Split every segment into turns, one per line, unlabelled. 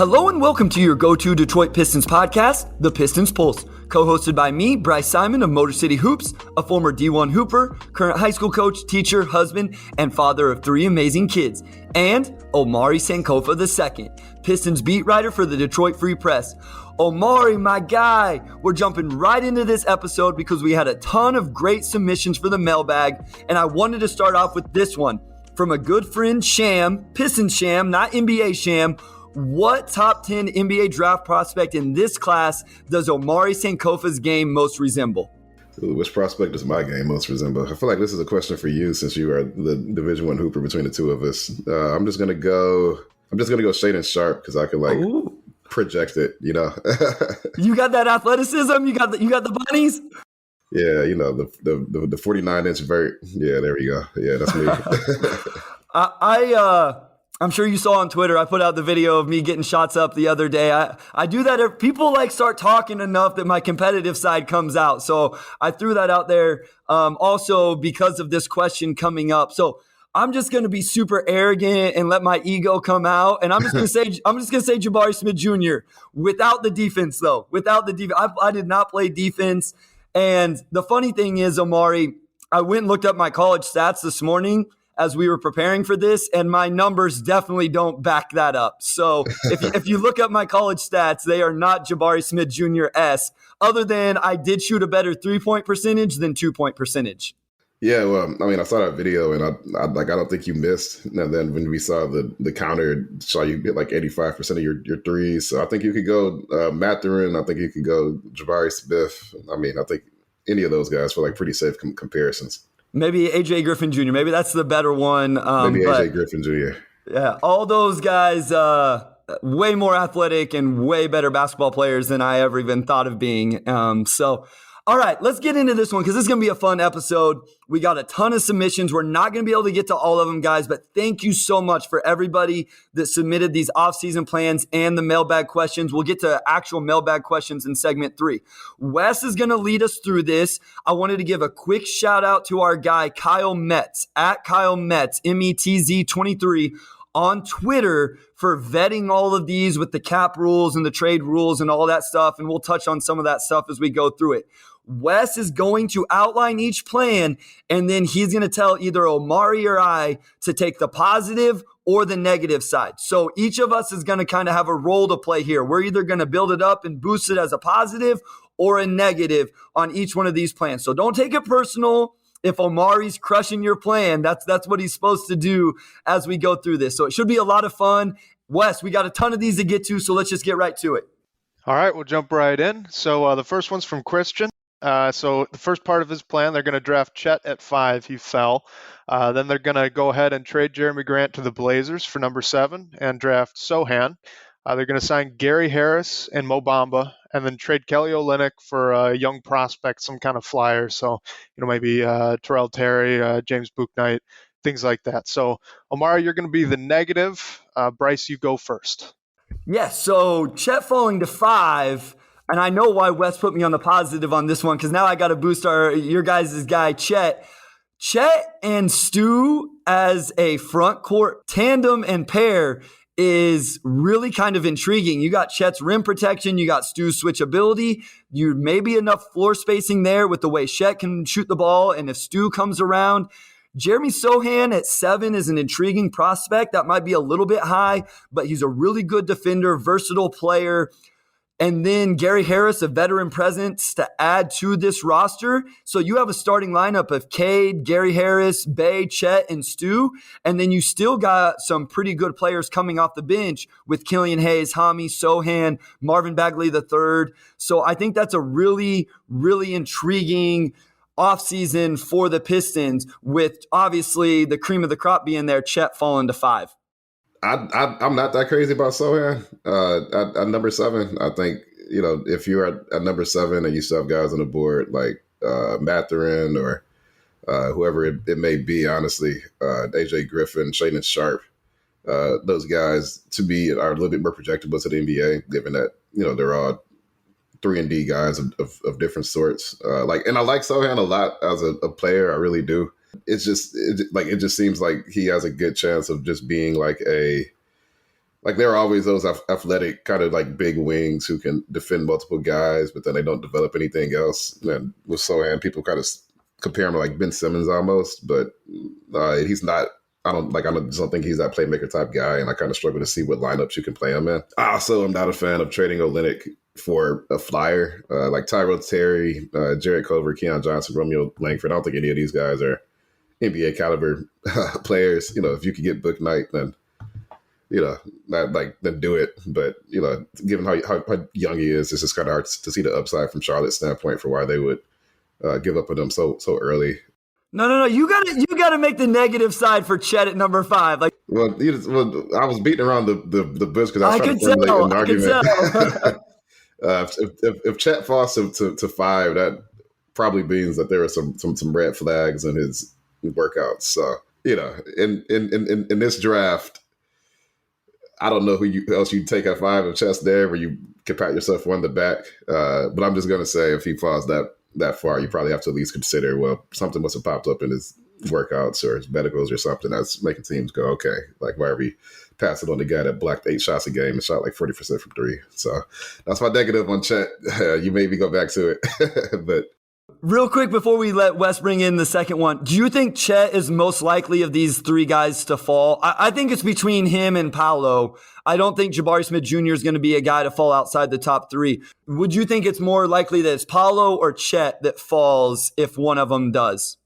Hello and welcome to your go-to Detroit Pistons podcast, the Pistons Pulse, co-hosted by me, Bryce Simon of Motor City Hoops, a former D1 Hooper, current high school coach, teacher, husband, and father of 3 amazing kids, and Omari Sankofa II, Pistons beat writer for the Detroit Free Press. Omari, my guy, we're jumping right into this episode because we had a ton of great submissions for the mailbag, and I wanted to start off with this one from a good friend, Sham, Pistons Sham, not NBA Sham. What top 10 NBA draft prospect in this class does Omari Sankofa's game most resemble?
Ooh, which prospect does my game most resemble? I feel like this is a question for you since you are the Division I Hooper between the two of us. I'm just gonna go Shaedon Sharpe because I can project it. You know,
you got that athleticism. You got the bunnies.
Yeah, you know the 49-inch vert. Yeah, there we go. Yeah, that's me.
I'm sure you saw on Twitter, I put out the video of me getting shots up the other day. I do that if people start talking enough that my competitive side comes out. So I threw that out there also because of this question coming up. So I'm just going to be super arrogant and let my ego come out. And I'm just going to say Jabari Smith Jr. without the defense, though. Without the defense. I did not play defense. And the funny thing is, Omari, I went and looked up my college stats this morning as we were preparing for this, and my numbers definitely don't back that up. So if you look up my college stats, they are not Jabari Smith Jr.-esque, other than I did shoot a better 3-point percentage than 2-point percentage.
Yeah, well, I mean, I saw that video, and I don't think you missed. And then when we saw the counter, saw you get like 85% of your threes. So I think you could go Mathurin. I think you could go Jabari Smith. I mean, I think any of those guys for pretty safe comparisons.
Maybe AJ Griffin Jr. Maybe that's the better one.
Maybe AJ Griffin Jr.
Yeah, all those guys, way more athletic and way better basketball players than I ever even thought of being. All right, let's get into this one because this is going to be a fun episode. We got a ton of submissions. We're not going to be able to get to all of them, guys, but thank you so much for everybody that submitted these offseason plans and the mailbag questions. We'll get to actual mailbag questions in segment 3. Wes is going to lead us through this. I wanted to give a quick shout out to our guy, Kyle Metz, at Kyle Metz, METZ23, on Twitter for vetting all of these with the cap rules and the trade rules and all that stuff. And we'll touch on some of that stuff as we go through it. Wes is going to outline each plan, and then he's going to tell either Omari or I to take the positive or the negative side. So each of us is going to kind of have a role to play here. We're either going to build it up and boost it as a positive or a negative on each one of these plans. So don't take it personal. If Omari's crushing your plan, that's what he's supposed to do as we go through this. So it should be a lot of fun. Wes, we got a ton of these to get to, so let's just get right to it.
All right, we'll jump right in. So the first one's from Christian. So the first part of his plan, they're going to draft Chet at 5. He fell. Then they're going to go ahead and trade Jeremy Grant to the Blazers for number 7 and draft Sohan. They're going to sign Gary Harris and Mo Bamba, and then trade Kelly Olynyk for a young prospect, some kind of flyer. So, maybe Terrell Terry, James Bouknight, things like that. So, Omari, you're going to be the negative. Bryce, you go first.
Yes, so Chet falling to 5, and I know why Wes put me on the positive on this one, because now I got to boost your guys' guy, Chet. Chet and Stu as a front court tandem and pair is really kind of intriguing. You got Chet's rim protection, you got Stu's switchability, you maybe enough floor spacing there with the way Chet can shoot the ball, and if Stu comes around. Jeremy Sohan at 7 is an intriguing prospect. That might be a little bit high, but he's a really good defender, versatile player. And then Gary Harris, a veteran presence to add to this roster. So you have a starting lineup of Cade, Gary Harris, Bay, Chet, and Stu. And then you still got some pretty good players coming off the bench with Killian Hayes, Hami, Sohan, Marvin Bagley III. So I think that's a really, really intriguing offseason for the Pistons, with obviously the cream of the crop being there, Chet falling to 5.
I'm not that crazy about Sohan. At number 7, I think, if you're at number 7 and you still have guys on the board like Mathurin or whoever it may be, honestly, AJ Griffin, Shaedon Sharpe, those guys to me are a little bit more projectable to the NBA, given that, they're all 3-and-D guys of different sorts. And I like Sohan a lot as a player. I really do. It just seems like he has a good chance of just being like a like there are always those athletic kind of like big wings who can defend multiple guys, but then they don't develop anything else. And with Sohan, people kind of compare him to like Ben Simmons almost, but he's not. I just don't think he's that playmaker type guy, and I kind of struggle to see what lineups you can play him in. I also am not a fan of trading Olynyk for a flyer like Tyrell Terry, Jared Culver, Keon Johnson, Romeo Langford. I don't think any of these guys are NBA caliber players. If you could get Book Knight, then then do it. But given how young he is, it's just kind of hard to see the upside from Charlotte's standpoint for why they would give up on him so early.
No. You gotta make the negative side for Chet at number 5. Like,
well, I was beating around the bush because I was trying to formulate an argument. If Chet falls to 5, that probably means that there are some red flags in his workouts. So in this draft, I don't know who else you'd take at 5 if Chet's there, where you can pat yourself on the back. But I'm just gonna say if he falls that far, you probably have to at least consider, well, something must have popped up in his workouts or his medicals or something that's making teams go, okay, like why are we passing on the guy that blocked 8 shots a game and shot like 40% from 3? So that's my negative on Chet. You maybe go back to it. But
real quick before we let Wes bring in the second one, do you think Chet is most likely of these 3 guys to fall? I think it's between him and Paolo. I don't think Jabari Smith Jr. is going to be a guy to fall outside the top 3. Would you think it's more likely that it's Paolo or Chet that falls if one of them does?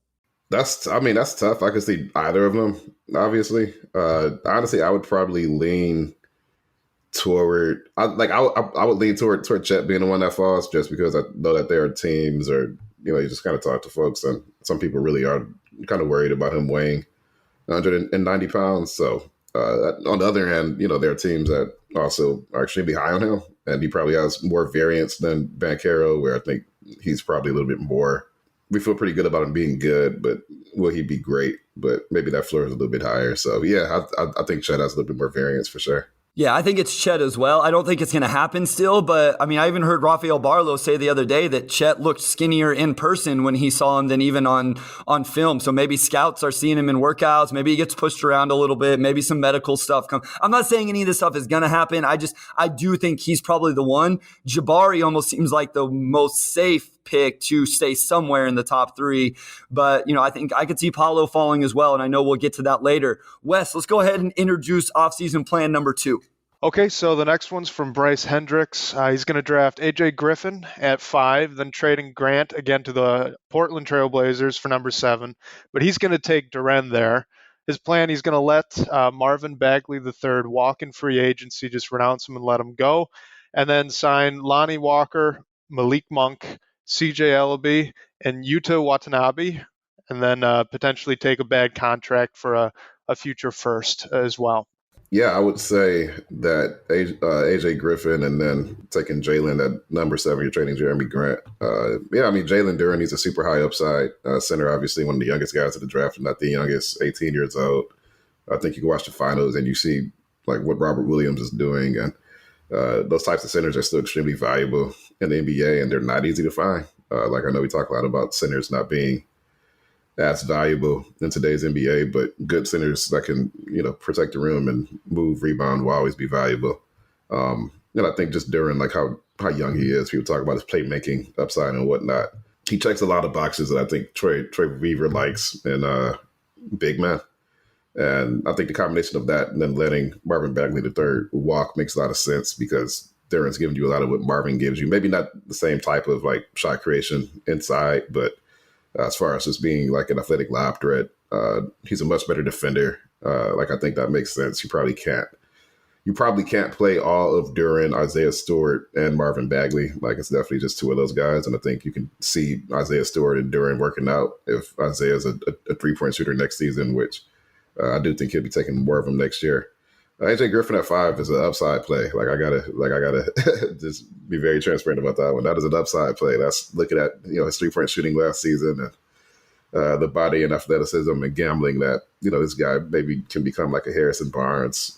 That's tough. I could see either of them, obviously. Honestly, I would probably lean toward I would lean toward Chet being the one that falls, just because I know that there are teams, or you just kind of talk to folks, and some people really are kind of worried about him weighing 190 pounds. So on the other hand, there are teams that also are extremely high on him, and he probably has more variance than Banchero, where I think he's probably a little bit more. We feel pretty good about him being good, but will he be great? But maybe that floor is a little bit higher. So yeah, I think Chet has a little bit more variance for sure.
Yeah, I think it's Chet as well. I don't think it's going to happen still, but I mean, I even heard Rafael Barlow say the other day that Chet looked skinnier in person when he saw him than even on film. So maybe scouts are seeing him in workouts. Maybe he gets pushed around a little bit. Maybe some medical stuff comes. I'm not saying any of this stuff is going to happen. I do think he's probably the one. Jabari almost seems like the most safe pick to stay somewhere in the top 3. But, I think I could see Paolo falling as well, and I know we'll get to that later. Wes, let's go ahead and introduce offseason plan number 2.
Okay, so the next one's from Bryce Hendricks. He's going to draft AJ Griffin at 5, then trading Grant again to the Portland Trail Blazers for number 7. But he's going to take Duren there. His plan, he's going to let Marvin Bagley III walk in free agency, just renounce him and let him go, and then sign Lonnie Walker, Malik Monk, CJ Ellaby, and Yuta Watanabe, and then potentially take a bad contract for a future first as well.
Yeah, I would say that AJ Griffin, and then taking Jalen at number 7, you're trading Jeremy Grant. Jalen Duren, he's a super high upside center, obviously one of the youngest guys at the draft, not the youngest, 18 years old. I think you can watch the finals and you see like what Robert Williams is doing, and those types of centers are still extremely valuable in the NBA, and they're not easy to find. Like I know we talk a lot about centers not being as valuable in today's NBA, but good centers that can, protect the rim and move, rebound will always be valuable. And I think just during like how young he is, people talk about his playmaking upside and whatnot. He checks a lot of boxes that I think Troy Weaver likes in big man. And I think the combination of that and then letting Marvin Bagley III walk makes a lot of sense, because Duren's giving you a lot of what Marvin gives you. Maybe not the same type of like shot creation inside, but as far as just being like an athletic lob threat, he's a much better defender. I think that makes sense. You probably can't play all of Duren, Isaiah Stewart, and Marvin Bagley. Like, it's definitely just 2 of those guys. And I think you can see Isaiah Stewart and Duren working out if Isaiah's a 3-point shooter next season, which I do think he'll be taking more of them next year. AJ Griffin at 5 is an upside play. I gotta just be very transparent about that one. That is an upside play. That's looking at his 3-point shooting last season, and the body and athleticism and gambling that this guy maybe can become like a Harrison Barnes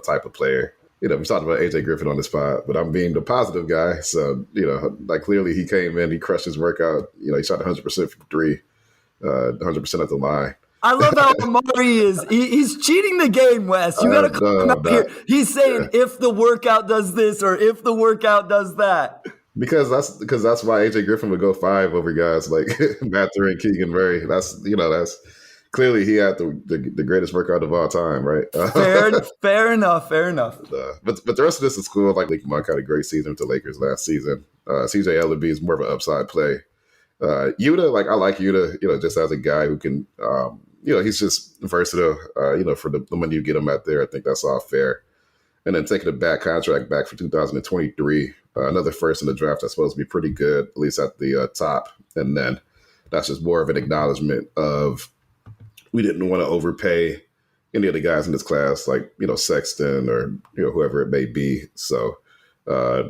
type of player. We talked about AJ Griffin on this pod, but I'm being the positive guy. So clearly he came in, he crushed his workout. He shot 100% from 3, 100% at the line.
I love how Amari is. He's cheating the game, Wes. You got to call him out here. He's saying if the workout does this or if the workout does that.
Because that's why AJ Griffin would go 5 over guys like Mather and Keegan Murray. That's clearly he had the greatest workout of all time, right?
Fair enough.
But the rest of this is cool. Like Malik Monk had a great season with the Lakers last season. CJ Ellaby is more of an upside play. Yuta, I like Yuta, just as a guy who can, he's just versatile. For the money you get him out there, I think that's all fair. And then taking a contract back for 2023, another first in the draft that's supposed to be pretty good, at least at the top. And then that's just more of an acknowledgement of we didn't want to overpay any of the guys in this class, like, Sexton or, whoever it may be. So, I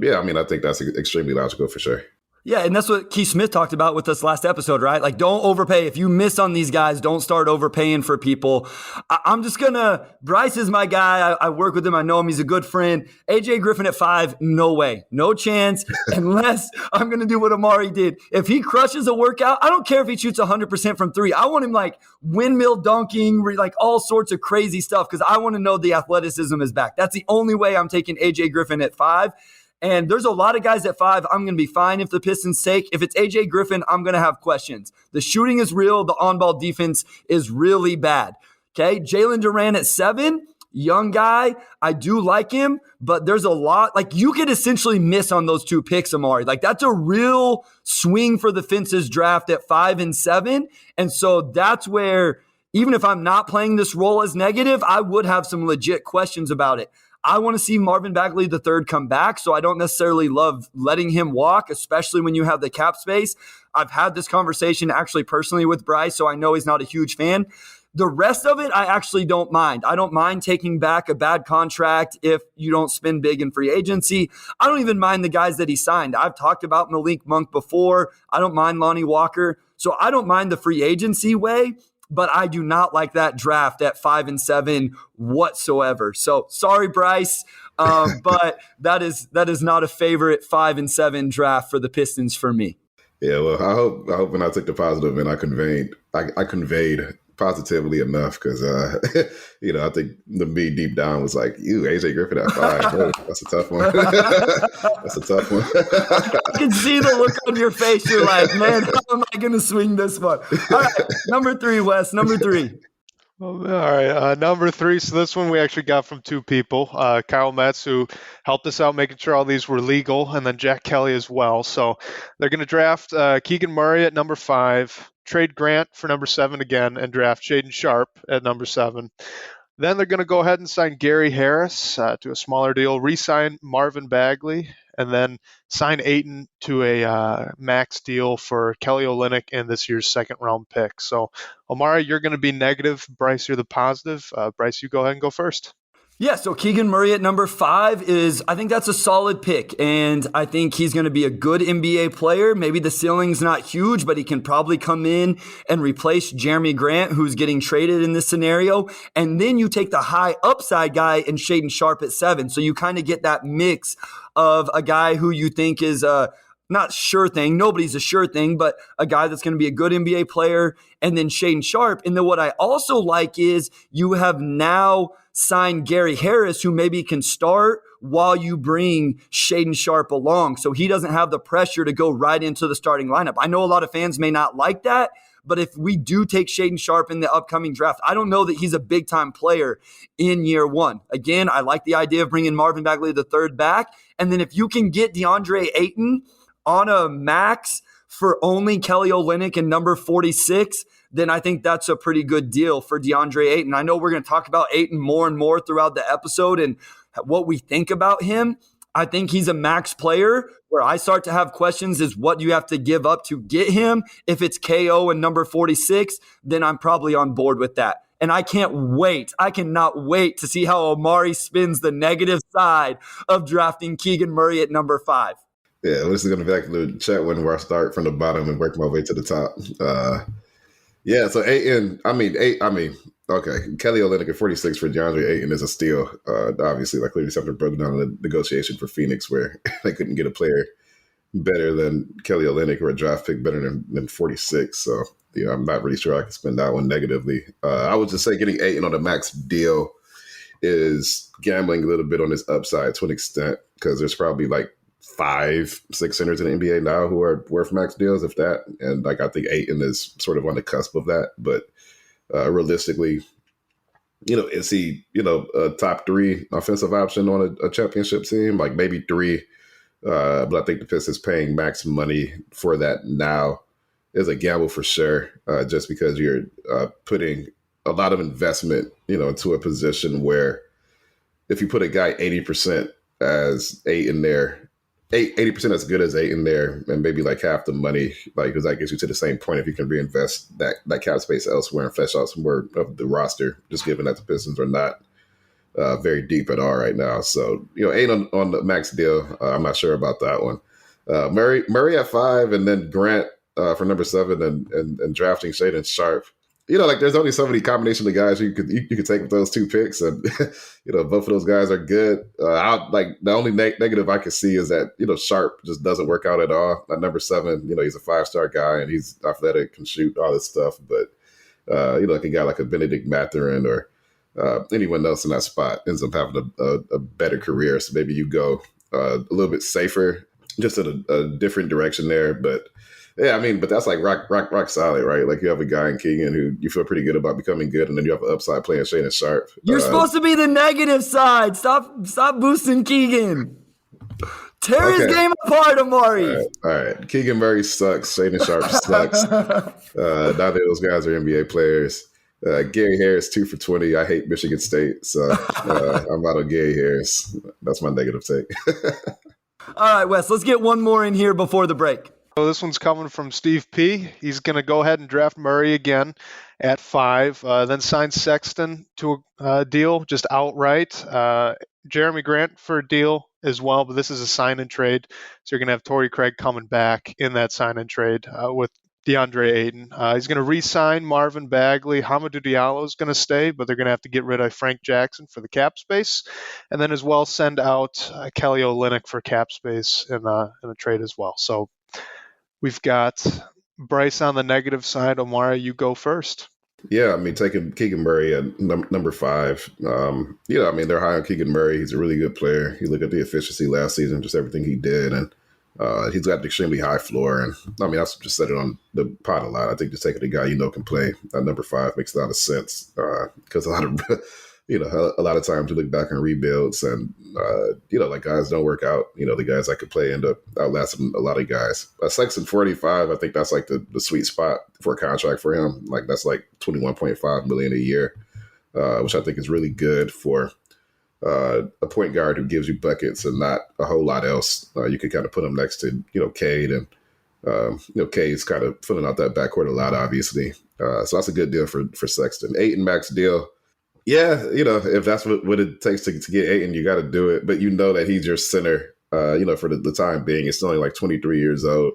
think that's extremely logical for sure.
Yeah, and that's what Keith Smith talked about with us last episode, right? Like, don't overpay. If you miss on these guys, don't start overpaying for people. I'm just going to – Bryce is my guy. I work with him. I know him. He's a good friend. AJ Griffin at 5, no way. No chance unless I'm going to do what Amari did. If he crushes a workout, I don't care if he shoots 100% from 3. I want him, windmill dunking, all sorts of crazy stuff because I want to know the athleticism is back. That's the only way I'm taking AJ Griffin at 5. And there's a lot of guys at 5 I'm going to be fine if the Pistons take. If it's AJ Griffin, I'm going to have questions. The shooting is real. The on-ball defense is really bad. Okay, Jalen Duran at 7, young guy. I do like him, but there's a lot. You could essentially miss on those 2 picks, Amari. That's a real swing for the fences draft at 5 and 7. And so that's where, even if I'm not playing this role as negative, I would have some legit questions about it. I want to see Marvin Bagley III come back, so I don't necessarily love letting him walk, especially when you have the cap space. I've had this conversation actually personally with Bryce, so I know he's not a huge fan. The rest of it, I actually don't mind. I don't mind taking back a bad contract if you don't spend big in free agency. I don't even mind the guys that he signed. I've talked about Malik Monk before. I don't mind Lonnie Walker. So I don't mind the free agency way. But I do not like that draft at 5 and 7 whatsoever. So sorry, Bryce, but that is not a favorite 5 and 7 draft for the Pistons for me.
Yeah, well, I hope when I took the positive and I conveyed positively enough because I think the me deep down was like, AJ Griffin at 5. Oh, that's a tough one. That's a tough one.
I can see the look on your face. You're like, man, how am I going to swing this one? All right, number 3, Wes. Number 3.
All right, number 3. So this one we actually got from 2 people. Kyle Metz, who helped us out making sure all these were legal, and then Jack Kelly as well. So they're going to draft Keegan Murray at number 5, trade Grant for number 7 again, and draft Shaedon Sharpe at number 7. Then they're going to go ahead and sign Gary Harris to a smaller deal, re-sign Marvin Bagley, and then sign Ayton to a max deal for Kelly Olynyk in this year's second-round pick. So, Omari, you're going to be negative. Bryce, you're the positive. Bryce, you go ahead and go first.
Yeah, so Keegan Murray at number 5 I think that's a solid pick, and I think he's going to be a good NBA player. Maybe the ceiling's not huge, but he can probably come in and replace Jeremy Grant, who's getting traded in this scenario, and then you take the high upside guy in Shaedon Sharpe at 7, so you kind of get that mix of a guy who you think is not sure thing. Nobody's a sure thing, but a guy that's going to be a good NBA player, and then Shaedon Sharpe. And then what I also like is you have now signed Gary Harris, who maybe can start while you bring Shaedon Sharpe along. So he doesn't have the pressure to go right into the starting lineup. I know a lot of fans may not like that, but if we do take Shaedon Sharpe in the upcoming draft, I don't know that he's a big-time player in year 1. Again, I like the idea of bringing Marvin Bagley III back. And then if you can get DeAndre Ayton on a max for only Kelly Olynyk and number 46, then I think that's a pretty good deal for DeAndre Ayton. I know we're going to talk about Ayton more and more throughout the episode and what we think about him. I think he's a max player. Where I start to have questions is what you have to give up to get him. If it's KO and number 46, then I'm probably on board with that. And I can't wait. I cannot wait to see how Omari spins the negative side of drafting Keegan Murray at number 5.
Yeah, this is going to be like the chat one where I start from the bottom and work my way to the top. So okay, Kelly Olynyk at 46 for DeAndre Ayton is a steal. Obviously, like Lady Sumter broke down the negotiation for Phoenix where they couldn't get a player better than Kelly Olynyk or a draft pick better than 46. So I'm not really sure I can spend that one negatively. I would just say getting Ayton on the max deal is gambling a little bit on his upside to an extent, because there's probably like 5-6 centers in the NBA now who are worth max deals, if that. And like I think Ayton is sort of on the cusp of that. But realistically, is he, a top 3 offensive option on a championship team? Like maybe 3. But I think the Pistons paying max money for that now is a gamble for sure, just because you're putting a lot of investment, into a position where if you put a guy 80% as 8 in there, 80% as good as 8 in there, and maybe like half the money, like, because that gets you to the same point if you can reinvest that cap space elsewhere and flesh out some more of the roster, just given that the Pistons are not very deep at all right now. So, 8 on the max deal, I'm not sure about that one. Murray at 5, and then Grant for number 7, and drafting Shaedon Sharpe. Like there's only so many combination of guys you could take with those 2 picks, and both of those guys are good. The only negative I can see is that Sharpe just doesn't work out at all. At number 7, he's a 5-star guy and he's athletic, can shoot, all this stuff, but like a guy like a Benedict Mathurin or anyone else in that spot ends up having a better career. So maybe you go a little bit safer, just in a different direction there, but. Yeah, but that's like rock solid, right? Like you have a guy in Keegan who you feel pretty good about becoming good, and then you have an upside playing Shaedon Sharpe.
You're supposed to be the negative side. Stop boosting Keegan. Tear his game apart, Amari.
All right. Keegan Murray sucks. Shaedon Sharpe sucks. Neither of those guys are NBA players. Gary Harris 2 for 20. I hate Michigan State, so I'm out on Gary Harris. That's my negative take.
All right, Wes. Let's get one more in here before the break.
So this one's coming from Steve P. He's going to go ahead and draft Murray again at 5, then sign Sexton to a deal just outright. Jeremy Grant for a deal as well, but this is a sign-and-trade. So you're going to have Torrey Craig coming back in that sign-and-trade with DeAndre Ayton. He's going to re-sign Marvin Bagley. Hamidou Diallo is going to stay, but they're going to have to get rid of Frank Jackson for the cap space. And then as well send out Kelly Olynyk for cap space in a trade as well. So we've got Bryce on the negative side. Omari, you go first.
Yeah, taking Keegan Murray at number 5. They're high on Keegan Murray. He's a really good player. You look at the efficiency last season, just everything he did, and he's got an extremely high floor. And I've just said it on the pod a lot. I think just taking a guy can play at number 5 makes a lot of sense, because a lot of times you look back on rebuilds and, like guys don't work out. The guys that could play end up outlasting a lot of guys. Sexton 45, I think that's like the sweet spot for a contract for him. Like that's like $21.5 million a year, which I think is really good for a point guard who gives you buckets and not a whole lot else. You could kind of put him next to, Cade, and, Cade's kind of filling out that backcourt a lot, obviously. So that's a good deal for Sexton. 8 max deal. Yeah, if that's what it takes to get Ayton, you got to do it. But that he's your center, for the time being. It's only like 23 years old.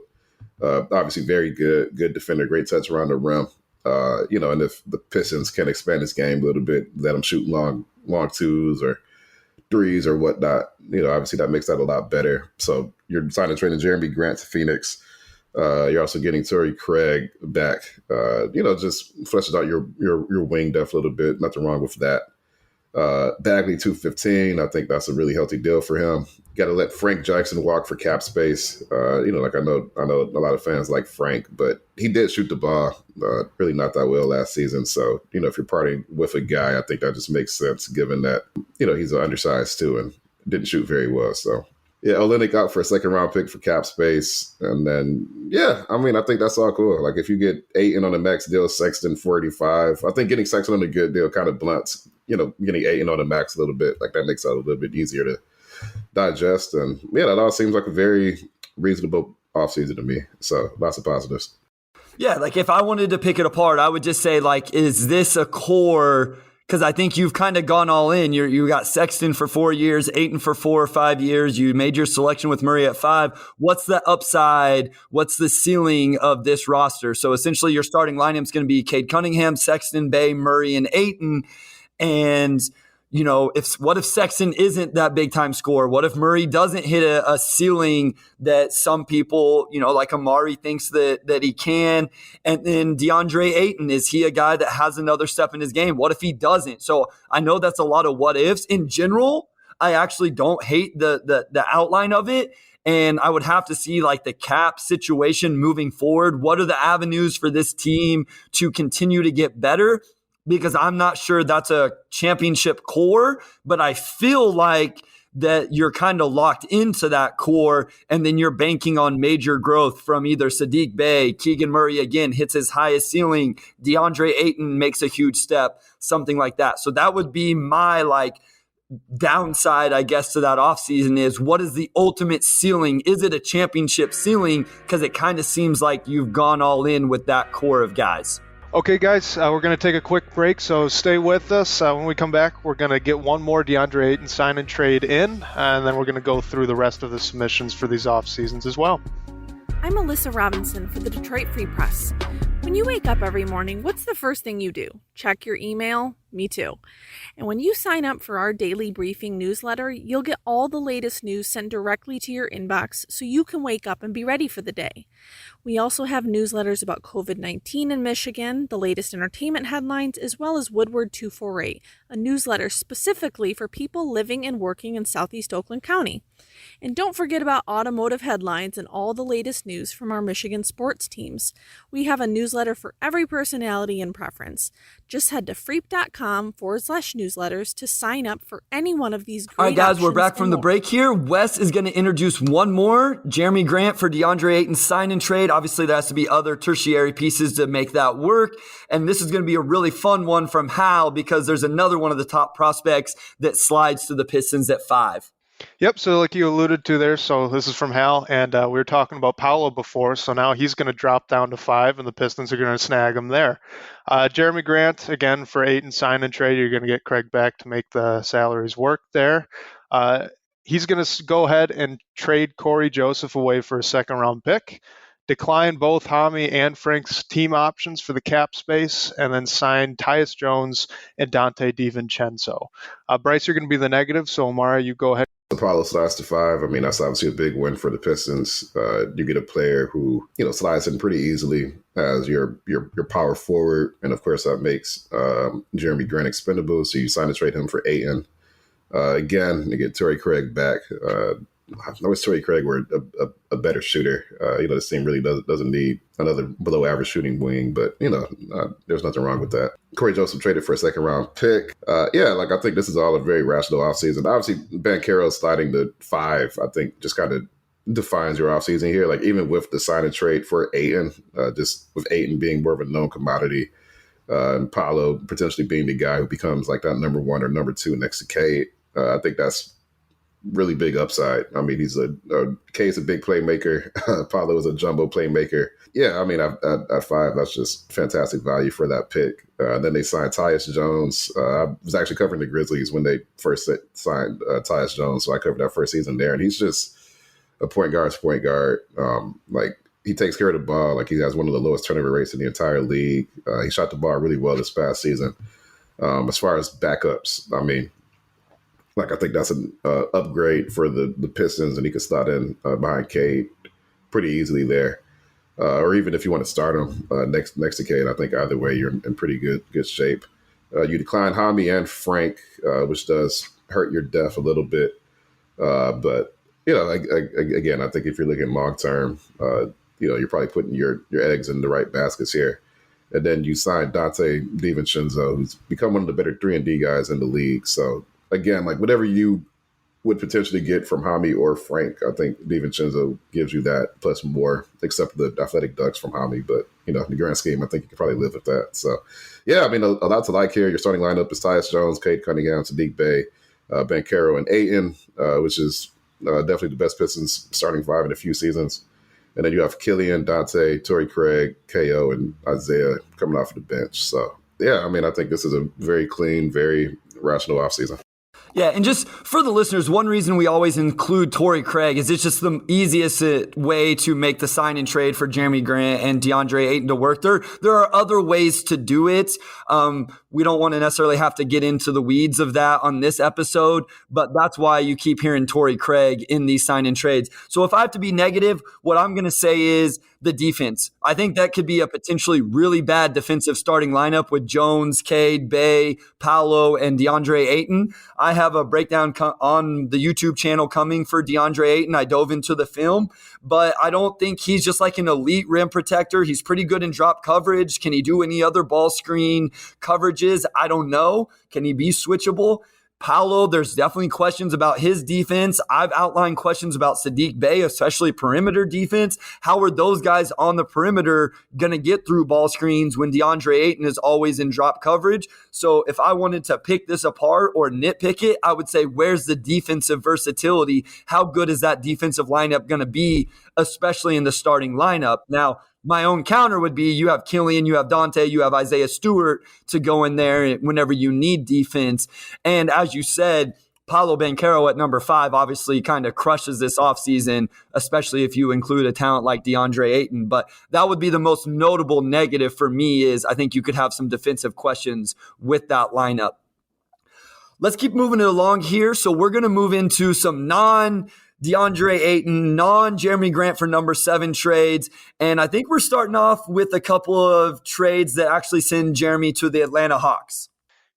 Obviously very good defender, great touch around the rim. And if the Pistons can expand his game a little bit, let him shoot long 2s or 3s or whatnot, obviously that makes that a lot better. So you're signing trading Jeremy Grant to Phoenix. You're also getting Torrey Craig back. Just fleshes out your wing depth a little bit. Nothing wrong with that. Bagley 215. I think that's a really healthy deal for him. Got to let Frank Jackson walk for cap space. I know a lot of fans like Frank, but he did shoot the ball really not that well last season. So if you're parting with a guy, I think that just makes sense given that he's undersized too and didn't shoot very well. So. Yeah, Olynyk out for a second-round pick for cap space. And then, I think that's all cool. Like, if you get Ayton on the max deal, Sexton 45, I think getting Sexton on a good deal kind of blunts, getting Ayton on the max a little bit. Like, that makes it a little bit easier to digest. And, that all seems like a very reasonable offseason to me. So, lots of positives.
Yeah, like, if I wanted to pick it apart, I would just say, like, is this a core – because I think you've kind of gone all in. You got Sexton for 4 years, Ayton for 4 or 5 years. You made your selection with Murray at 5. What's the upside? What's the ceiling of this roster? So essentially your starting lineup is going to be Cade Cunningham, Sexton, Bay, Murray, and Ayton. And what if Sexton isn't that big time scorer? What if Murray doesn't hit a ceiling that some people, like Amari thinks that he can? And then DeAndre Ayton, is he a guy that has another step in his game? What if he doesn't? So I know that's a lot of what ifs. In general, I actually don't hate the outline of it. And I would have to see like the cap situation moving forward. What are the avenues for this team to continue to get better? Because I'm not sure that's a championship core, but I feel like that you're kind of locked into that core, and then you're banking on major growth from either Sadiq Bey, Keegan Murray again hits his highest ceiling, DeAndre Ayton makes a huge step, something like that. So that would be my downside, I guess, to that offseason is what is the ultimate ceiling? Is it a championship ceiling? Because it kind of seems like you've gone all in with that core of guys.
Okay, guys, we're going to take a quick break, so stay with us. When we come back, we're going to get one more DeAndre Ayton sign and trade in, and then we're going to go through the rest of the submissions for these off seasons as well.
I'm Alyssa Robinson for the Detroit Free Press. When you wake up every morning, what's the first thing you do? Check your email? Me too. And when you sign up for our daily briefing newsletter, you'll get all the latest news sent directly to your inbox so you can wake up and be ready for the day. We also have newsletters about COVID-19 in Michigan, the latest entertainment headlines, as well as Woodward 248, a newsletter specifically for people living and working in Southeast Oakland County. And don't forget about automotive headlines and all the latest news from our Michigan sports teams. We have a newsletter for every personality and preference. Just head to freep.com/newsletters to sign up for any one of these great
All right, guys, we're
options
back from
and
the
more.
break here. Wes is going to introduce one more, Jeremy Grant for DeAndre Ayton sign and trade. Obviously, there has to be other tertiary pieces to make that work. And this is going to be a really fun one from Hal because there's another one of the top prospects that slides to the Pistons at 5.
Yep, so like you alluded to there, so this is from Hal, and we were talking about Paolo before, so now he's going to drop down to 5, and the Pistons are going to snag him there. Jeremy Grant, again, for Ayton sign and trade, you're going to get Craig back to make the salaries work there. He's going to go ahead and trade Corey Joseph away for a second-round pick, decline both Hami and Frank's team options for the cap space, and then sign Tyus Jones and Dante DiVincenzo. Bryce, you're going to be the negative, so Omari, you go ahead.
Apollo slides to 5. I mean, that's obviously a big win for the Pistons. You get a player who, slides in pretty easily as your power forward. And of course, that makes Jeremy Grant expendable. So you sign to trade him for Ayton. Again, you get Torrey Craig back. I wish Torrey Craig were a better shooter. This team really doesn't need another below average shooting wing, but there's nothing wrong with that. Corey Joseph traded for a second round pick. I think this is all a very rational offseason. Obviously, Banchero sliding to 5, I think just kind of defines your offseason here. Like even with the sign and trade for Ayton, just with Ayton being more of a known commodity, and Paolo potentially being the guy who becomes like that number 1 or number 2 next to Cade. I think that's really big upside. I mean, Cade's a big playmaker. Paolo is a jumbo playmaker. Yeah, I mean, at 5, that's just fantastic value for that pick. Then they signed Tyus Jones. I was actually covering the Grizzlies when they first signed Tyus Jones, so I covered that first season there. And he's just a point guard. He takes care of the ball. Like he has one of the lowest turnover rates in the entire league. He shot the ball really well this past season. As far as backups, I mean, I think that's an upgrade for the Pistons, and he could slot in behind Cade pretty easily there. Or even if you want to start him next to Cade, I think either way you're in pretty good shape. You decline Hami and Frank, which does hurt your depth a little bit. But again, I think if you're looking long term, you're probably putting your eggs in the right baskets here. And then you sign Dante DiVincenzo, who's become one of the better 3-and-D guys in the league. So again, whatever you would potentially get from Hami or Frank, I think DiVincenzo gives you that plus more, except the athletic ducks from Hami. But, in the grand scheme, I think you can probably live with that. So, yeah, I mean, a lot to like here. Your starting lineup is Tyus Jones, Cade Cunningham, Sadiq Bey, Banchero, and Ayton, which is definitely the best Pistons starting 5 in a few seasons. And then you have Killian, Dante, Torrey Craig, KO, and Isaiah coming off of the bench. So, yeah, I mean, I think this is a very clean, very rational offseason.
Yeah, and just for the listeners, one reason we always include Torrey Craig is it's just the easiest way to make the sign and trade for Jeremy Grant and DeAndre Ayton to work. There are other ways to do it. We don't want to necessarily have to get into the weeds of that on this episode, but that's why you keep hearing Torrey Craig in these sign and trades. So if I have to be negative, what I'm going to say is the defense. I think that could be a potentially really bad defensive starting lineup with Jones, Cade, Bay, Paolo, and DeAndre Ayton. I have a breakdown on the YouTube channel coming for DeAndre Ayton. I dove into the film, but I don't think he's just like an elite rim protector. He's pretty good in drop coverage. Can he do any other ball screen coverages? I don't know. Can he be switchable? Paolo, there's definitely questions about his defense. I've outlined questions about Sadiq Bey, especially perimeter defense. How are those guys on the perimeter going to get through ball screens when DeAndre Ayton is always in drop coverage? So if I wanted to pick this apart or nitpick it, I would say, where's the defensive versatility? How good is that defensive lineup going to be, especially in the starting lineup? Now, my own counter would be you have Killian, you have Dante, you have Isaiah Stewart to go in there whenever you need defense. And as you said, Paolo Banchero at number 5 obviously kind of crushes this offseason, especially if you include a talent like DeAndre Ayton. But that would be the most notable negative for me is I think you could have some defensive questions with that lineup. Let's keep moving it along here. So we're going to move into some non-DeAndre Ayton, non-Jeremy Grant for number 7 trades. And I think we're starting off with a couple of trades that actually send Jeremy to the Atlanta Hawks.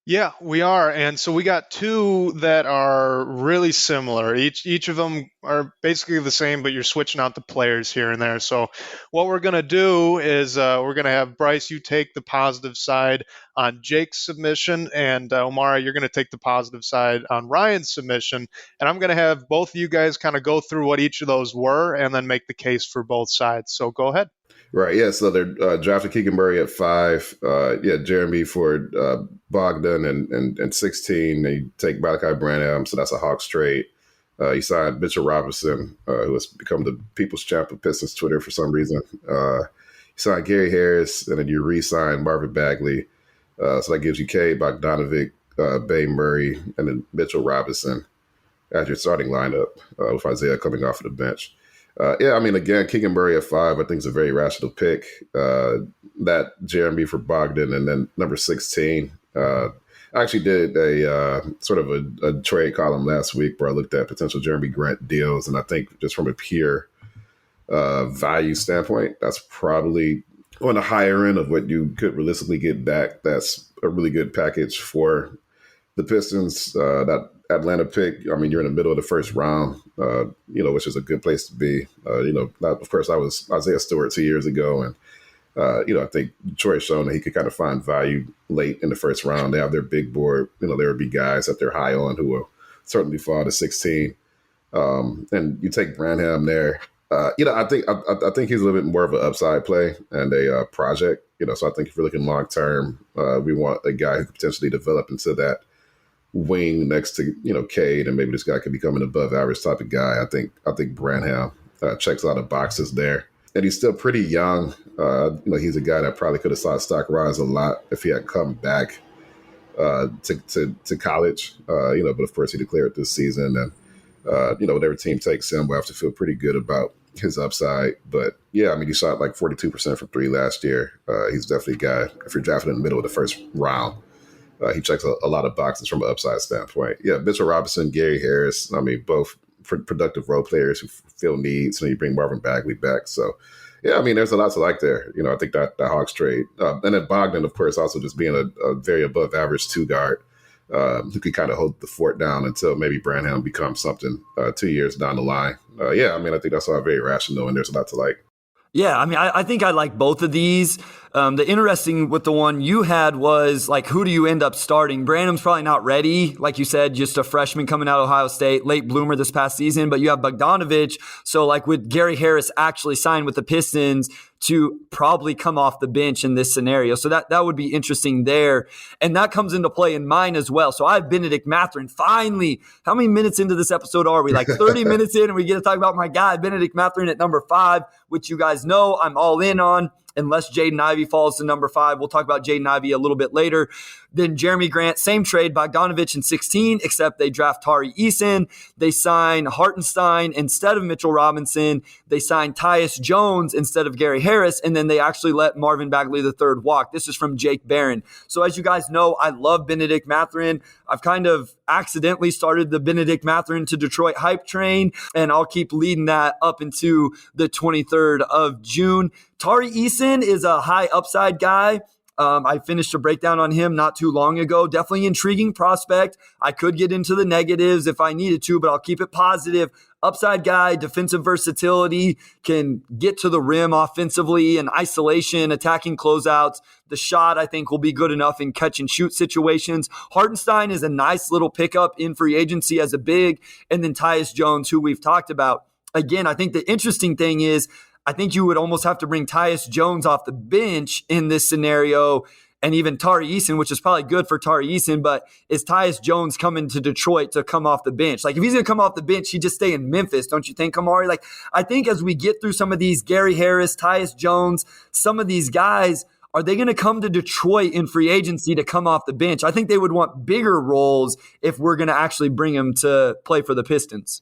Yeah, we are. And so we got 2 that are really similar. Each of them are basically the same, but you're switching out the players here and there. So what we're going to do is we're going to have Bryce, you take the positive side on Jake's submission, and Omara, you're going to take the positive side on Ryan's submission. And I'm going to have both of you guys kind of go through what each of those were and then make the case for both sides. So go ahead.
Right, yeah. So they're drafted Keegan Murray at 5. Jeremy for Bogdan and 16. They take Malachi Branham, so that's a Hawks trade. You signed Mitchell Robinson, who has become the people's champ of Pistons Twitter for some reason. You signed Gary Harris, and then you re-signed Marvin Bagley. So that gives you Cade Bogdanovic, Bay Murray, and then Mitchell Robinson as your starting lineup with Isaiah coming off of the bench. Again, Keegan Murray at 5, I think is a very rational pick. That Jeremy for Bogdan, and then number 16. I actually did a sort of a trade column last week where I looked at potential Jeremy Grant deals, and I think just from a pure value standpoint, that's probably on the higher end of what you could realistically get back. That's a really good package for the Pistons. That Atlanta pick, I mean, you're in the middle of the first round, which is a good place to be. Of course, I was Isaiah Stewart 2 years ago, and I think Detroit has shown that he could kind of find value late in the first round. They have their big board. There would be guys that they're high on who will certainly fall to 16. And you take Branham there. I think he's a little bit more of an upside play and a project. So I think if you're looking long term, we want a guy who could potentially develop into that wing next to Cade, and maybe this guy could become an above average type of guy. I think Branham checks a lot of boxes there, and he's still pretty young. He's a guy that probably could have saw his stock rise a lot if he had come back to college. But of course he declared this season, and whatever team takes him will have to feel pretty good about his upside. But yeah, I mean, he shot like 42% from 3 last year. He's definitely a guy, if you're drafted in the middle of the first round, he checks a lot of boxes from an upside standpoint. Yeah, Mitchell Robinson, Gary Harris, I mean, both productive role players who fill needs, and you bring Marvin Bagley back. So, yeah, I mean, there's a lot to like there. I think that Hawks trade. And then Bogdan, of course, also just being a very above average 2 guard who could kind of hold the fort down until maybe Branham becomes something 2 years down the line. I think that's all very rational, and there's a lot to like.
Yeah, I mean, I think I like both of these. The interesting with the one you had was, like, who do you end up starting? Branham's probably not ready. Like you said, just a freshman coming out of Ohio State, late bloomer this past season. But you have Bogdanovic. So, like, with Gary Harris actually signed with the Pistons to probably come off the bench in this scenario. So that would be interesting there. And that comes into play in mine as well. So I have Benedict Mathurin. Finally, how many minutes into this episode are we? Like 30 minutes in, and we get to talk about my guy, Benedict Mathurin at number 5, which you guys know I'm all in on. Unless Jaden Ivey falls to number 5. We'll talk about Jaden Ivey a little bit later. Then Jeremy Grant, same trade, Bogdanovich in 16, except they draft Tari Eason. They sign Hartenstein instead of Mitchell Robinson. They sign Tyus Jones instead of Gary Harris, and then they actually let Marvin Bagley III walk. This is from Jake Barron. So as you guys know, I love Benedict Mathurin. I've kind of accidentally started the Benedict Mathurin to Detroit hype train, and I'll keep leading that up into the 23rd of June. Tari Eason is a high upside guy. I finished a breakdown on him not too long ago. Definitely intriguing prospect. I could get into the negatives if I needed to, but I'll keep it positive. Upside guy, defensive versatility, can get to the rim offensively in isolation, attacking closeouts. The shot, I think, will be good enough in catch and shoot situations. Hartenstein is a nice little pickup in free agency as a big. And then Tyus Jones, who we've talked about. Again, I think the interesting thing is I think you would almost have to bring Tyus Jones off the bench in this scenario, and even Tari Eason, which is probably good for Tari Eason, but is Tyus Jones coming to Detroit to come off the bench? Like, if he's going to come off the bench, he'd just stay in Memphis, don't you think, Amari? Like, I think as we get through some of these, Gary Harris, Tyus Jones, some of these guys, are they going to come to Detroit in free agency to come off the bench? I think they would want bigger roles if we're going to actually bring them to play for the Pistons.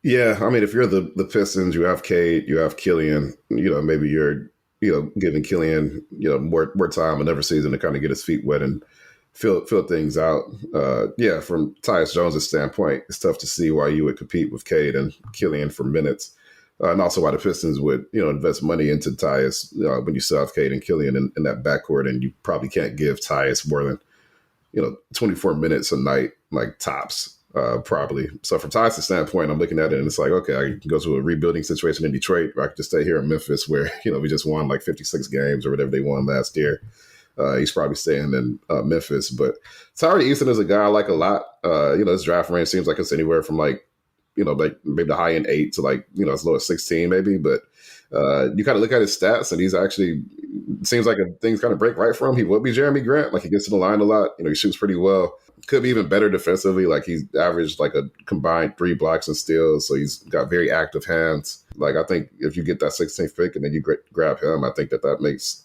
Yeah, I mean, if you're the Pistons, you have Cade, you have Killian, maybe you're, giving Killian, more time another season to kind of get his feet wet and fill things out. From Tyus Jones' standpoint, it's tough to see why you would compete with Cade and Killian for minutes. And also why the Pistons would, invest money into Tyus when you still have Cade and Killian in that backcourt, and you probably can't give Tyus more than, 24 minutes a night, like tops. Probably. So from Tyus' standpoint, I'm looking at it and it's like, okay, I can go to a rebuilding situation in Detroit, or I can just stay here in Memphis where, we just won like 56 games or whatever they won last year. He's probably staying in Memphis. But Tari Eason is a guy I like a lot. His draft range seems like it's anywhere from like maybe the high end 8 to like, as low as 16 maybe. But you kind of look at his stats and he's actually, seems like things kind of break right for him. He will be Jeremy Grant. Like, he gets to the line a lot. He shoots pretty well. Could be even better defensively. Like, he's averaged like a combined 3 blocks and steals. So he's got very active hands. Like, I think if you get that 16th pick and then you grab him, I think that makes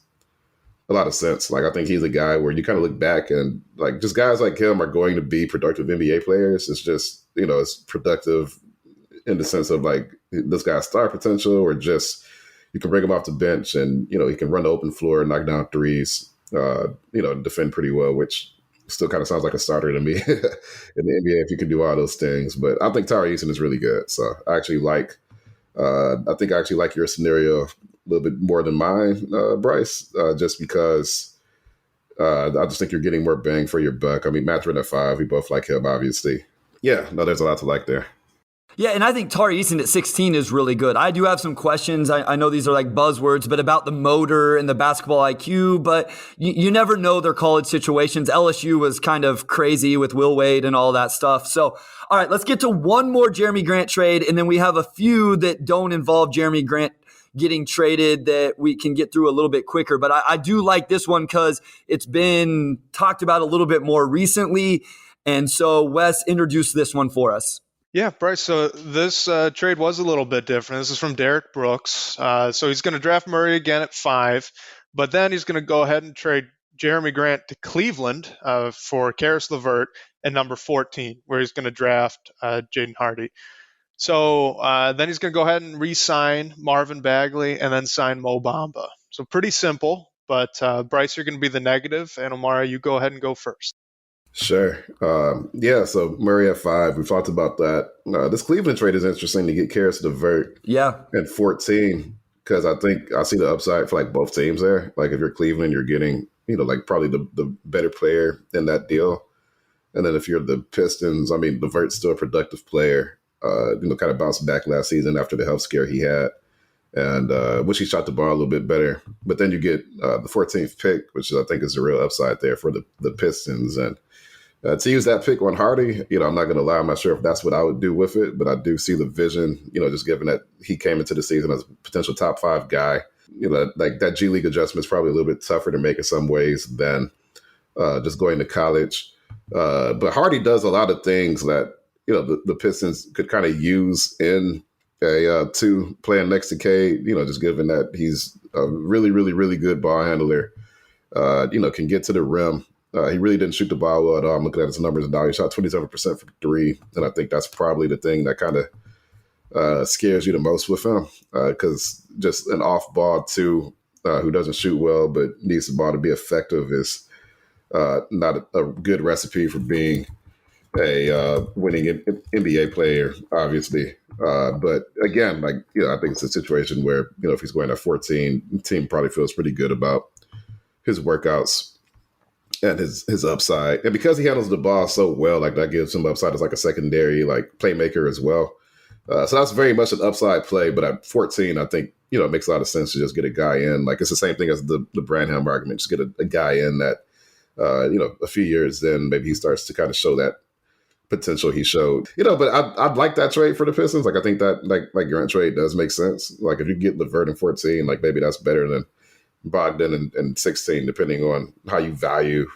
a lot of sense. Like, I think he's a guy where you kind of look back and like, just guys like him are going to be productive NBA players. It's just, it's productive in the sense of like, this guy's star potential, or just you can bring him off the bench and, he can run the open floor, knock down threes, defend pretty well, which still kind of sounds like a starter to me in the NBA if you can do all those things. But I think Tari Eason is really good. So I actually like your scenario a little bit more than mine, Bryce, just because I just think you're getting more bang for your buck. I mean, Mathurin at 5, we both like him, obviously. Yeah, no, there's a lot to like there.
Yeah, and I think Tari Eason at 16 is really good. I do have some questions. I know these are like buzzwords, but about the motor and the basketball IQ, but you never know their college situations. LSU was kind of crazy with Will Wade and all that stuff. So, all right, let's get to one more Jeremy Grant trade, and then we have a few that don't involve Jeremy Grant getting traded that we can get through a little bit quicker. But I do like this one because it's been talked about a little bit more recently. And so Wes introduced this one for us.
Yeah, Bryce, so this trade was a little bit different. This is from Derek Brooks. So he's going to draft Murray again at 5, but then he's going to go ahead and trade Jeremy Grant to Cleveland for Karis LeVert at number 14, where he's going to draft Jaden Hardy. So then he's going to go ahead and re-sign Marvin Bagley and then sign Mo Bamba. So pretty simple, but Bryce, you're going to be the negative, and Omara, you go ahead and go first.
Sure. So Murray at 5, we've talked about that. This Cleveland trade is interesting to get Karis LeVert at 14, because I think I see the upside for like both teams there. Like, if you're Cleveland, you're getting, like probably the better player in that deal. And then if you're the Pistons, I mean, LeVert's still a productive player, kind of bounced back last season after the health scare he had. And wish he shot the ball a little bit better. But then you get the 14th pick, which I think is a real upside there for the Pistons. And to use that pick on Hardy, I'm not going to lie, I'm not sure if that's what I would do with it, but I do see the vision, just given that he came into the season as a potential top 5 guy. Like, that G League adjustment is probably a little bit tougher to make in some ways than just going to college. But Hardy does a lot of things that, the Pistons could kind of use in a 2 playing next to Cade, just given that he's a really, really, really good ball handler, can get to the rim. He really didn't shoot the ball well at all. I'm looking at his numbers now. He shot 27% from three, and I think that's probably the thing that kind of scares you the most with him, because just an off-ball two who doesn't shoot well but needs the ball to be effective is not a good recipe for being a winning NBA player, obviously. But again, I think it's a situation where, if he's going at 14, the team probably feels pretty good about his workouts and his upside. And because he handles the ball so well, that gives him upside as a secondary playmaker as well. So that's very much an upside play. But at 14, I think, it makes a lot of sense to just get a guy in. It's the same thing as the Branham argument. Just get a guy in that, a few years then maybe he starts to kind of show that potential he showed. But I'd like that trade for the Pistons. I think that Grant trade does make sense. If you get LeVert in 14, maybe that's better than Bogdan in 16, depending on how you value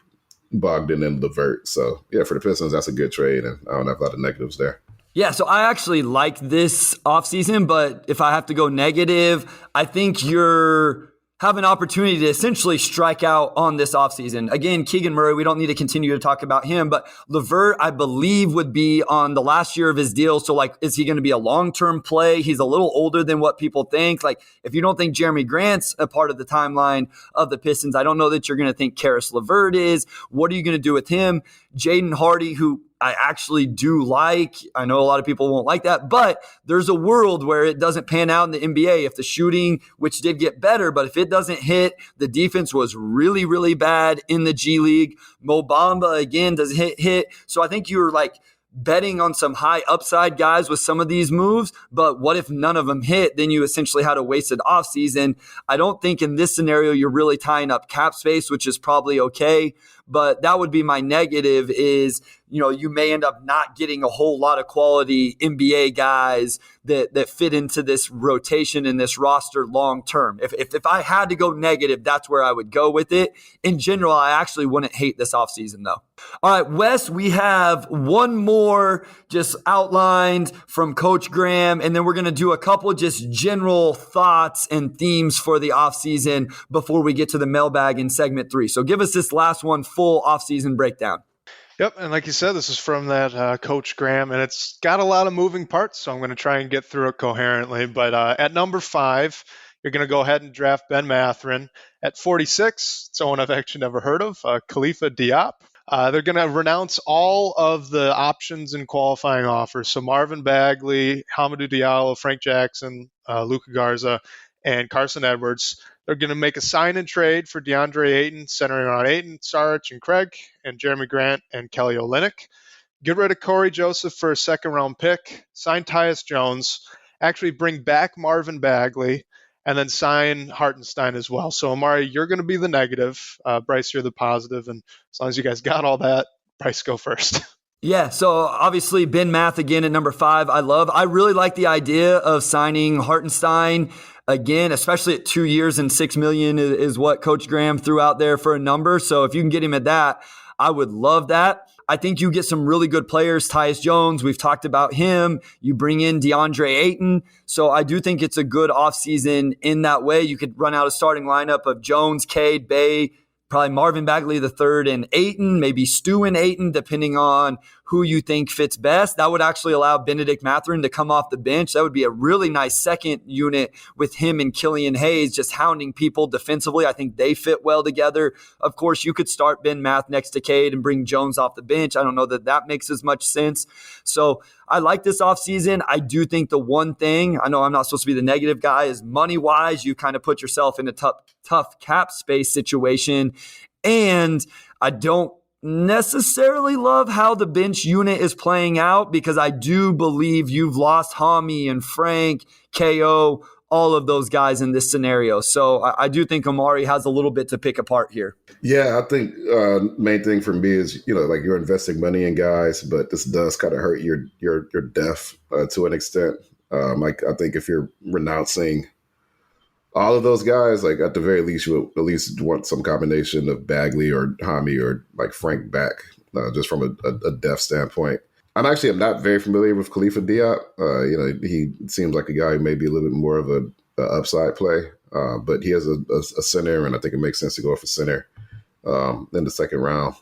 Bogdan and LeVert. So yeah, for the Pistons, that's a good trade, and I don't have a lot of negatives there.
Yeah, so I actually like this offseason, but if I have to go negative, I think you're have an opportunity to essentially strike out on this offseason. Again, Keegan Murray, we don't need to continue to talk about him, but LeVert, I believe, would be on the last year of his deal. So, is he going to be a long-term play? He's a little older than what people think. If you don't think Jeremy Grant's a part of the timeline of the Pistons, I don't know that you're going to think Karis LeVert is. What are you going to do with him? Jaden Hardy, who I actually do like. I know a lot of people won't like that, but there's a world where it doesn't pan out in the NBA. If the shooting, which did get better, but if it doesn't hit, the defense was really, really bad in the G League. Mo Bamba, again, doesn't hit. So I think you're betting on some high upside guys with some of these moves, but what if none of them hit? Then you essentially had a wasted offseason. I don't think in this scenario you're really tying up cap space, which is probably okay, but that would be my negative is, you may end up not getting a whole lot of quality NBA guys that fit into this rotation and this roster long term. If I had to go negative, that's where I would go with it. In general, I actually wouldn't hate this offseason though. All right, Wes, we have one more just outlined from Coach Graham, and then we're going to do a couple just general thoughts and themes for the offseason before we get to the mailbag in segment 3. So give us this last one, full offseason breakdown.
Yep, and like you said, this is from that Coach Graham, and it's got a lot of moving parts, so I'm going to try and get through it coherently. But at number 5, you're going to go ahead and draft Ben Mathurin. At 46, someone I've actually never heard of, Khalifa Diop. They're going to renounce all of the options and qualifying offers. So Marvin Bagley, Hamidou Diallo, Frank Jackson, Luka Garza, and Carson Edwards. They're going to make a sign and trade for DeAndre Ayton, centering around Ayton, Saric, and Craig, and Jeremy Grant and Kelly Olynyk. Get rid of Corey Joseph for a second-round pick, sign Tyus Jones, actually bring back Marvin Bagley, and then sign Hartenstein as well. So, Amari, you're going to be the negative. Bryce, you're the positive. And as long as you guys got all that, Bryce, go first.
Yeah, so obviously Ben Math again at number 5. I really like the idea of signing Hartenstein again, especially at 2 years and $6 million is what Coach Graham threw out there for a number. So if you can get him at that, I would love that. I think you get some really good players. Tyus Jones, we've talked about him. You bring in DeAndre Ayton. So I do think it's a good offseason in that way. You could run out a starting lineup of Jones, Cade, Bay, probably Marvin Bagley the third, and Ayton, maybe Stu and Ayton, depending on who you think fits best. That would actually allow Benedict Mathurin to come off the bench. That would be a really nice second unit with him and Killian Hayes just hounding people defensively. I think they fit well together. Of course, you could start Ben Math next to Cade and bring Jones off the bench. I don't know that makes as much sense. So I like this offseason. I do think the one thing, I know I'm not supposed to be the negative guy, is money-wise, you kind of put yourself in a tough cap space situation. And I don't necessarily love how the bench unit is playing out because I do believe you've lost Hami and Frank, KO, all of those guys in this scenario. So I do think Amari has a little bit to pick apart here.
Yeah, I think main thing for me is, you're investing money in guys, but this does kind of hurt your depth to an extent. I think if you're renouncing all of those guys, at the very least, you at least want some combination of Bagley or Hami or Frank back, just from a depth standpoint. I'm not very familiar with Khalifa Diop. He seems like a guy who may be a little bit more of a upside play, but he has a center, and I think it makes sense to go for center in the second round.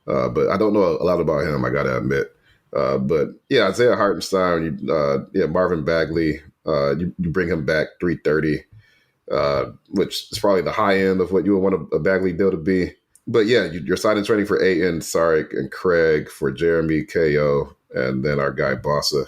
But I don't know a lot about him, I got to admit. But yeah, Isaiah Hartenstein, Marvin Bagley, you bring him back 330, which is probably the high end of what you would want a Bagley deal to be. But yeah, you're signing trading for Ayton, Sarek, and Craig for Jeremy, KO, and then our guy Bossa.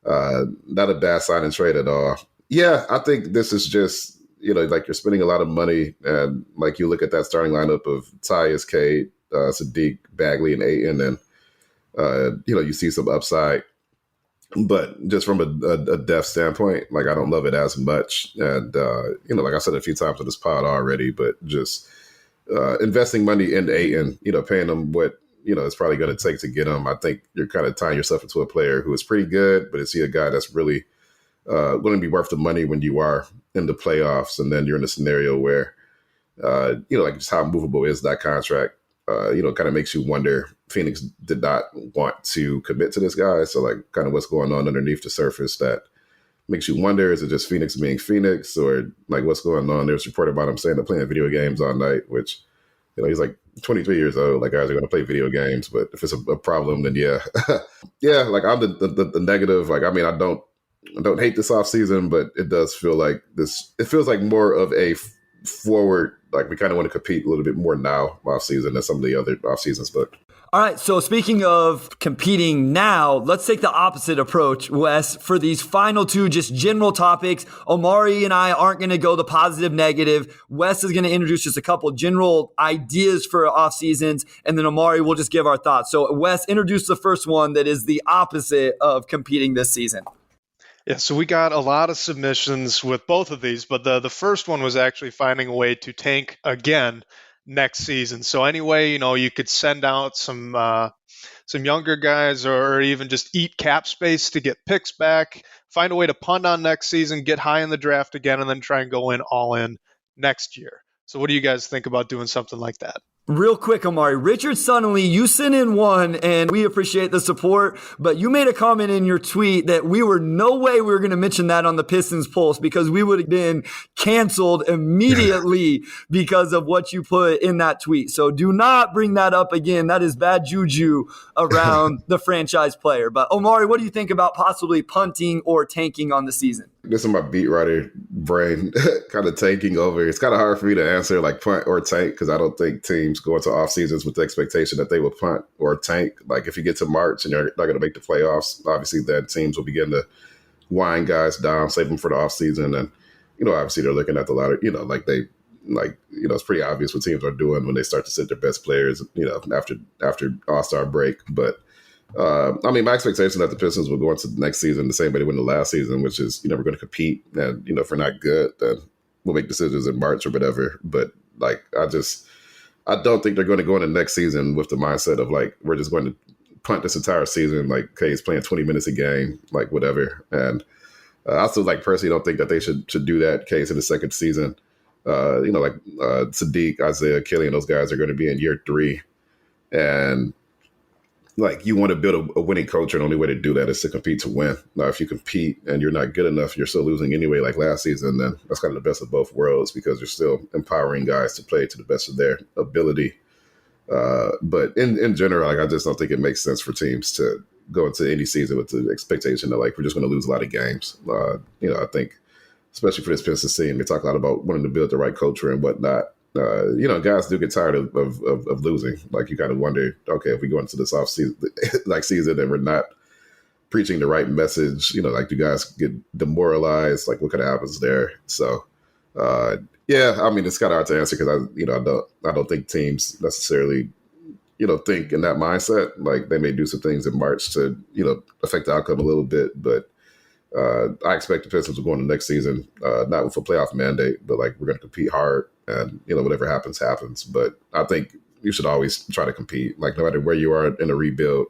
Not a bad sign and trade at all. Yeah, I think this is just, like you're spending a lot of money, and like you look at that starting lineup of Tyus, Cade, Sadiq, Bagley, and Ayton, and you see some upside. But just from a depth standpoint, like I don't love it as much. And, like I said a few times on this pod already, but just investing money into Ayton, paying them what, it's probably going to take to get him. I think you're kind of tying yourself into a player who is pretty good, but is he a guy that's really going to be worth the money when you are in the playoffs? And then you're in a scenario where, like just how movable is that contract? Kind of makes you wonder. Phoenix did not want to commit to this guy. So like kind of what's going on underneath the surface that makes you wonder, is it just Phoenix being Phoenix, or like what's going on? There's reported about him saying they're playing video games all night, which, he's like 23 years old. Like guys are going to play video games, but if it's a problem, then yeah. Yeah, like I'm the negative. Like, I mean, I don't hate this offseason, but it does feel like it feels like more of a forward, like we kind of want to compete a little bit more now offseason than some of the other off seasons. But
all right, so speaking of competing now, let's take the opposite approach, Wes, for these final two just general topics. Omari and I aren't going to go the positive, negative. Wes is going to introduce just a couple general ideas for off seasons, and then Omari will just give our thoughts. So Wes, introduce the first one that is the opposite of competing this season.
Yeah, so we got a lot of submissions with both of these, but the first one was actually finding a way to tank again next season. So anyway, you could send out some younger guys, or even just eat cap space to get picks back, find a way to punt on next season, get high in the draft again, and then try and go in all in next year. So what do you guys think about doing something like that?
Real quick, Omari, Richard Sunnelly, you sent in one, and we appreciate the support, but you made a comment in your tweet that we were going to mention that on the Pistons Pulse because we would have been canceled immediately because of what you put in that tweet. So do not bring that up again. That is bad juju around the franchise player. But Omari, what do you think about possibly punting or tanking on the season?
This is my beat writer brain kind of taking over. It's kind of hard for me to answer like punt or tank because I don't think teams go into off seasons with the expectation that they will punt or tank. Like if you get to March and you're not going to make the playoffs, obviously then teams will begin to wind guys down, save them for the off season. And, obviously they're looking at the ladder, it's pretty obvious what teams are doing when they start to sit their best players, after All-Star break. But my expectation that the Pistons will go into the next season the same way they went the last season, which is, we're going to compete, and, if we're not good, then we'll make decisions in March or whatever. But like, I don't think they're going to go into next season with the mindset of like, we're just going to punt this entire season. Like, okay, he's playing 20 minutes a game, like whatever. And I also personally don't think that they should do that case in the second season. Sadiq, Isaiah, Killian, those guys are going to be in year 3. And like, you want to build a winning culture, and the only way to do that is to compete to win. Now, if you compete and you're not good enough, you're still losing anyway, like last season, then that's kind of the best of both worlds because you're still empowering guys to play to the best of their ability. But in general, like, I just don't think it makes sense for teams to go into any season with the expectation that, like, we're just going to lose a lot of games. I think, especially for this Pistons team, they talk a lot about wanting to build the right culture and whatnot. Guys do get tired of losing. Like, you kind of wonder, okay, if we go into this off season, season and we're not preaching the right message, do guys get demoralized? Like, what kind of happens there? So, it's kind of hard to answer because I don't think teams necessarily, think in that mindset. Like, they may do some things in March to, affect the outcome a little bit, but I expect the Pistons will go into next season, not with a playoff mandate, but like, we're going to compete hard. And, whatever happens, happens. But I think you should always try to compete, like, no matter where you are in a rebuild.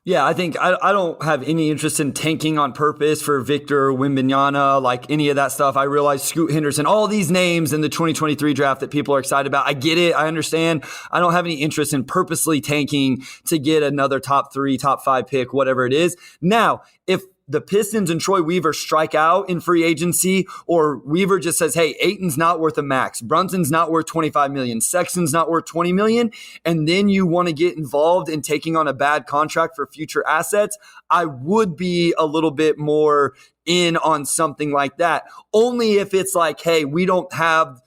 Yeah, I think I don't have any interest in tanking on purpose for Victor Wembanyama, like any of that stuff. I realize Scoot Henderson, all these names in the 2023 draft that people are excited about. I get it. I understand. I don't have any interest in purposely tanking to get another top 3, top 5 pick, whatever it is. Now, if the Pistons and Troy Weaver strike out in free agency, or Weaver just says, hey, Ayton's not worth a max, Brunson's not worth $25 million, Sexton's not worth $20 million, and then you want to get involved in taking on a bad contract for future assets, I would be a little bit more in on something like that. Only if it's like, hey, we don't have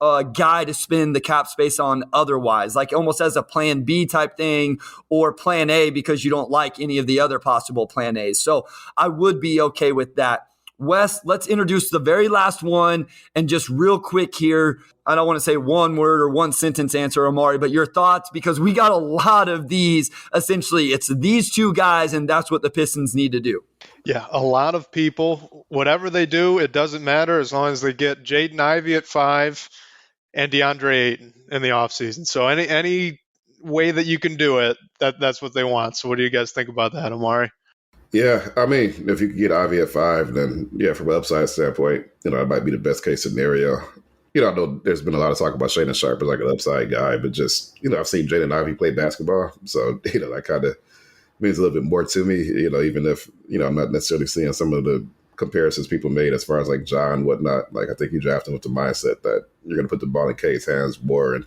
a guy to spend the cap space on otherwise, like almost as a plan B type thing, or plan A because you don't like any of the other possible plan A's. So I would be okay with that. Wes, let's introduce the very last one. And just real quick here, I don't want to say one word or one sentence answer, Amari, but your thoughts, because we got a lot of these. Essentially, it's these two guys, and that's what the Pistons need to do.
Yeah, a lot of people, whatever they do, it doesn't matter as long as they get Jaden Ivey at 5 and DeAndre Ayton in the offseason. So any way that you can do it, that's what they want. So what do you guys think about that, Amari?
Yeah, I mean, if you could get Ivy at 5, then yeah, from an upside standpoint, that might be the best case scenario. I know there's been a lot of talk about Shannon Sharpe as like an upside guy, but just, I've seen Jaden Ivey play basketball. So, that kind of means a little bit more to me, even if, I'm not necessarily seeing some of the comparisons people made as far as like John and whatnot. Like, I think you draft him with the mindset that you're going to put the ball in K's hands more, and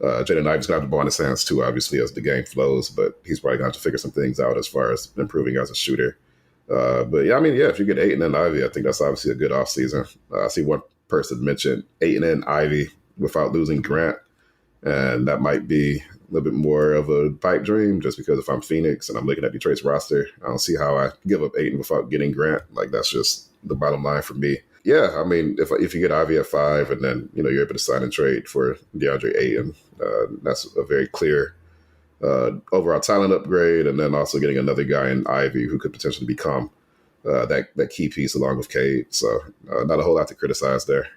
Jaden Ivey's going to have the ball in his hands too, obviously, as the game flows, but he's probably going to have to figure some things out as far as improving as a shooter. But yeah, I mean, yeah, if you get Ayton and Ivy, I think that's obviously a good offseason. I see one person mentioned Ayton and Ivy without losing Grant, and that might be a little bit more of a pipe dream, just because if I'm Phoenix and I'm looking at Detroit's roster, I don't see how I give up Ayton without getting Grant. Like, that's just the bottom line for me. Yeah, I mean, if you get Ivy at 5 and then, you're able to sign and trade for DeAndre Ayton, that's a very clear overall talent upgrade, and then also getting another guy in Ivy who could potentially become that key piece along with Cade. So not a whole lot to criticize there.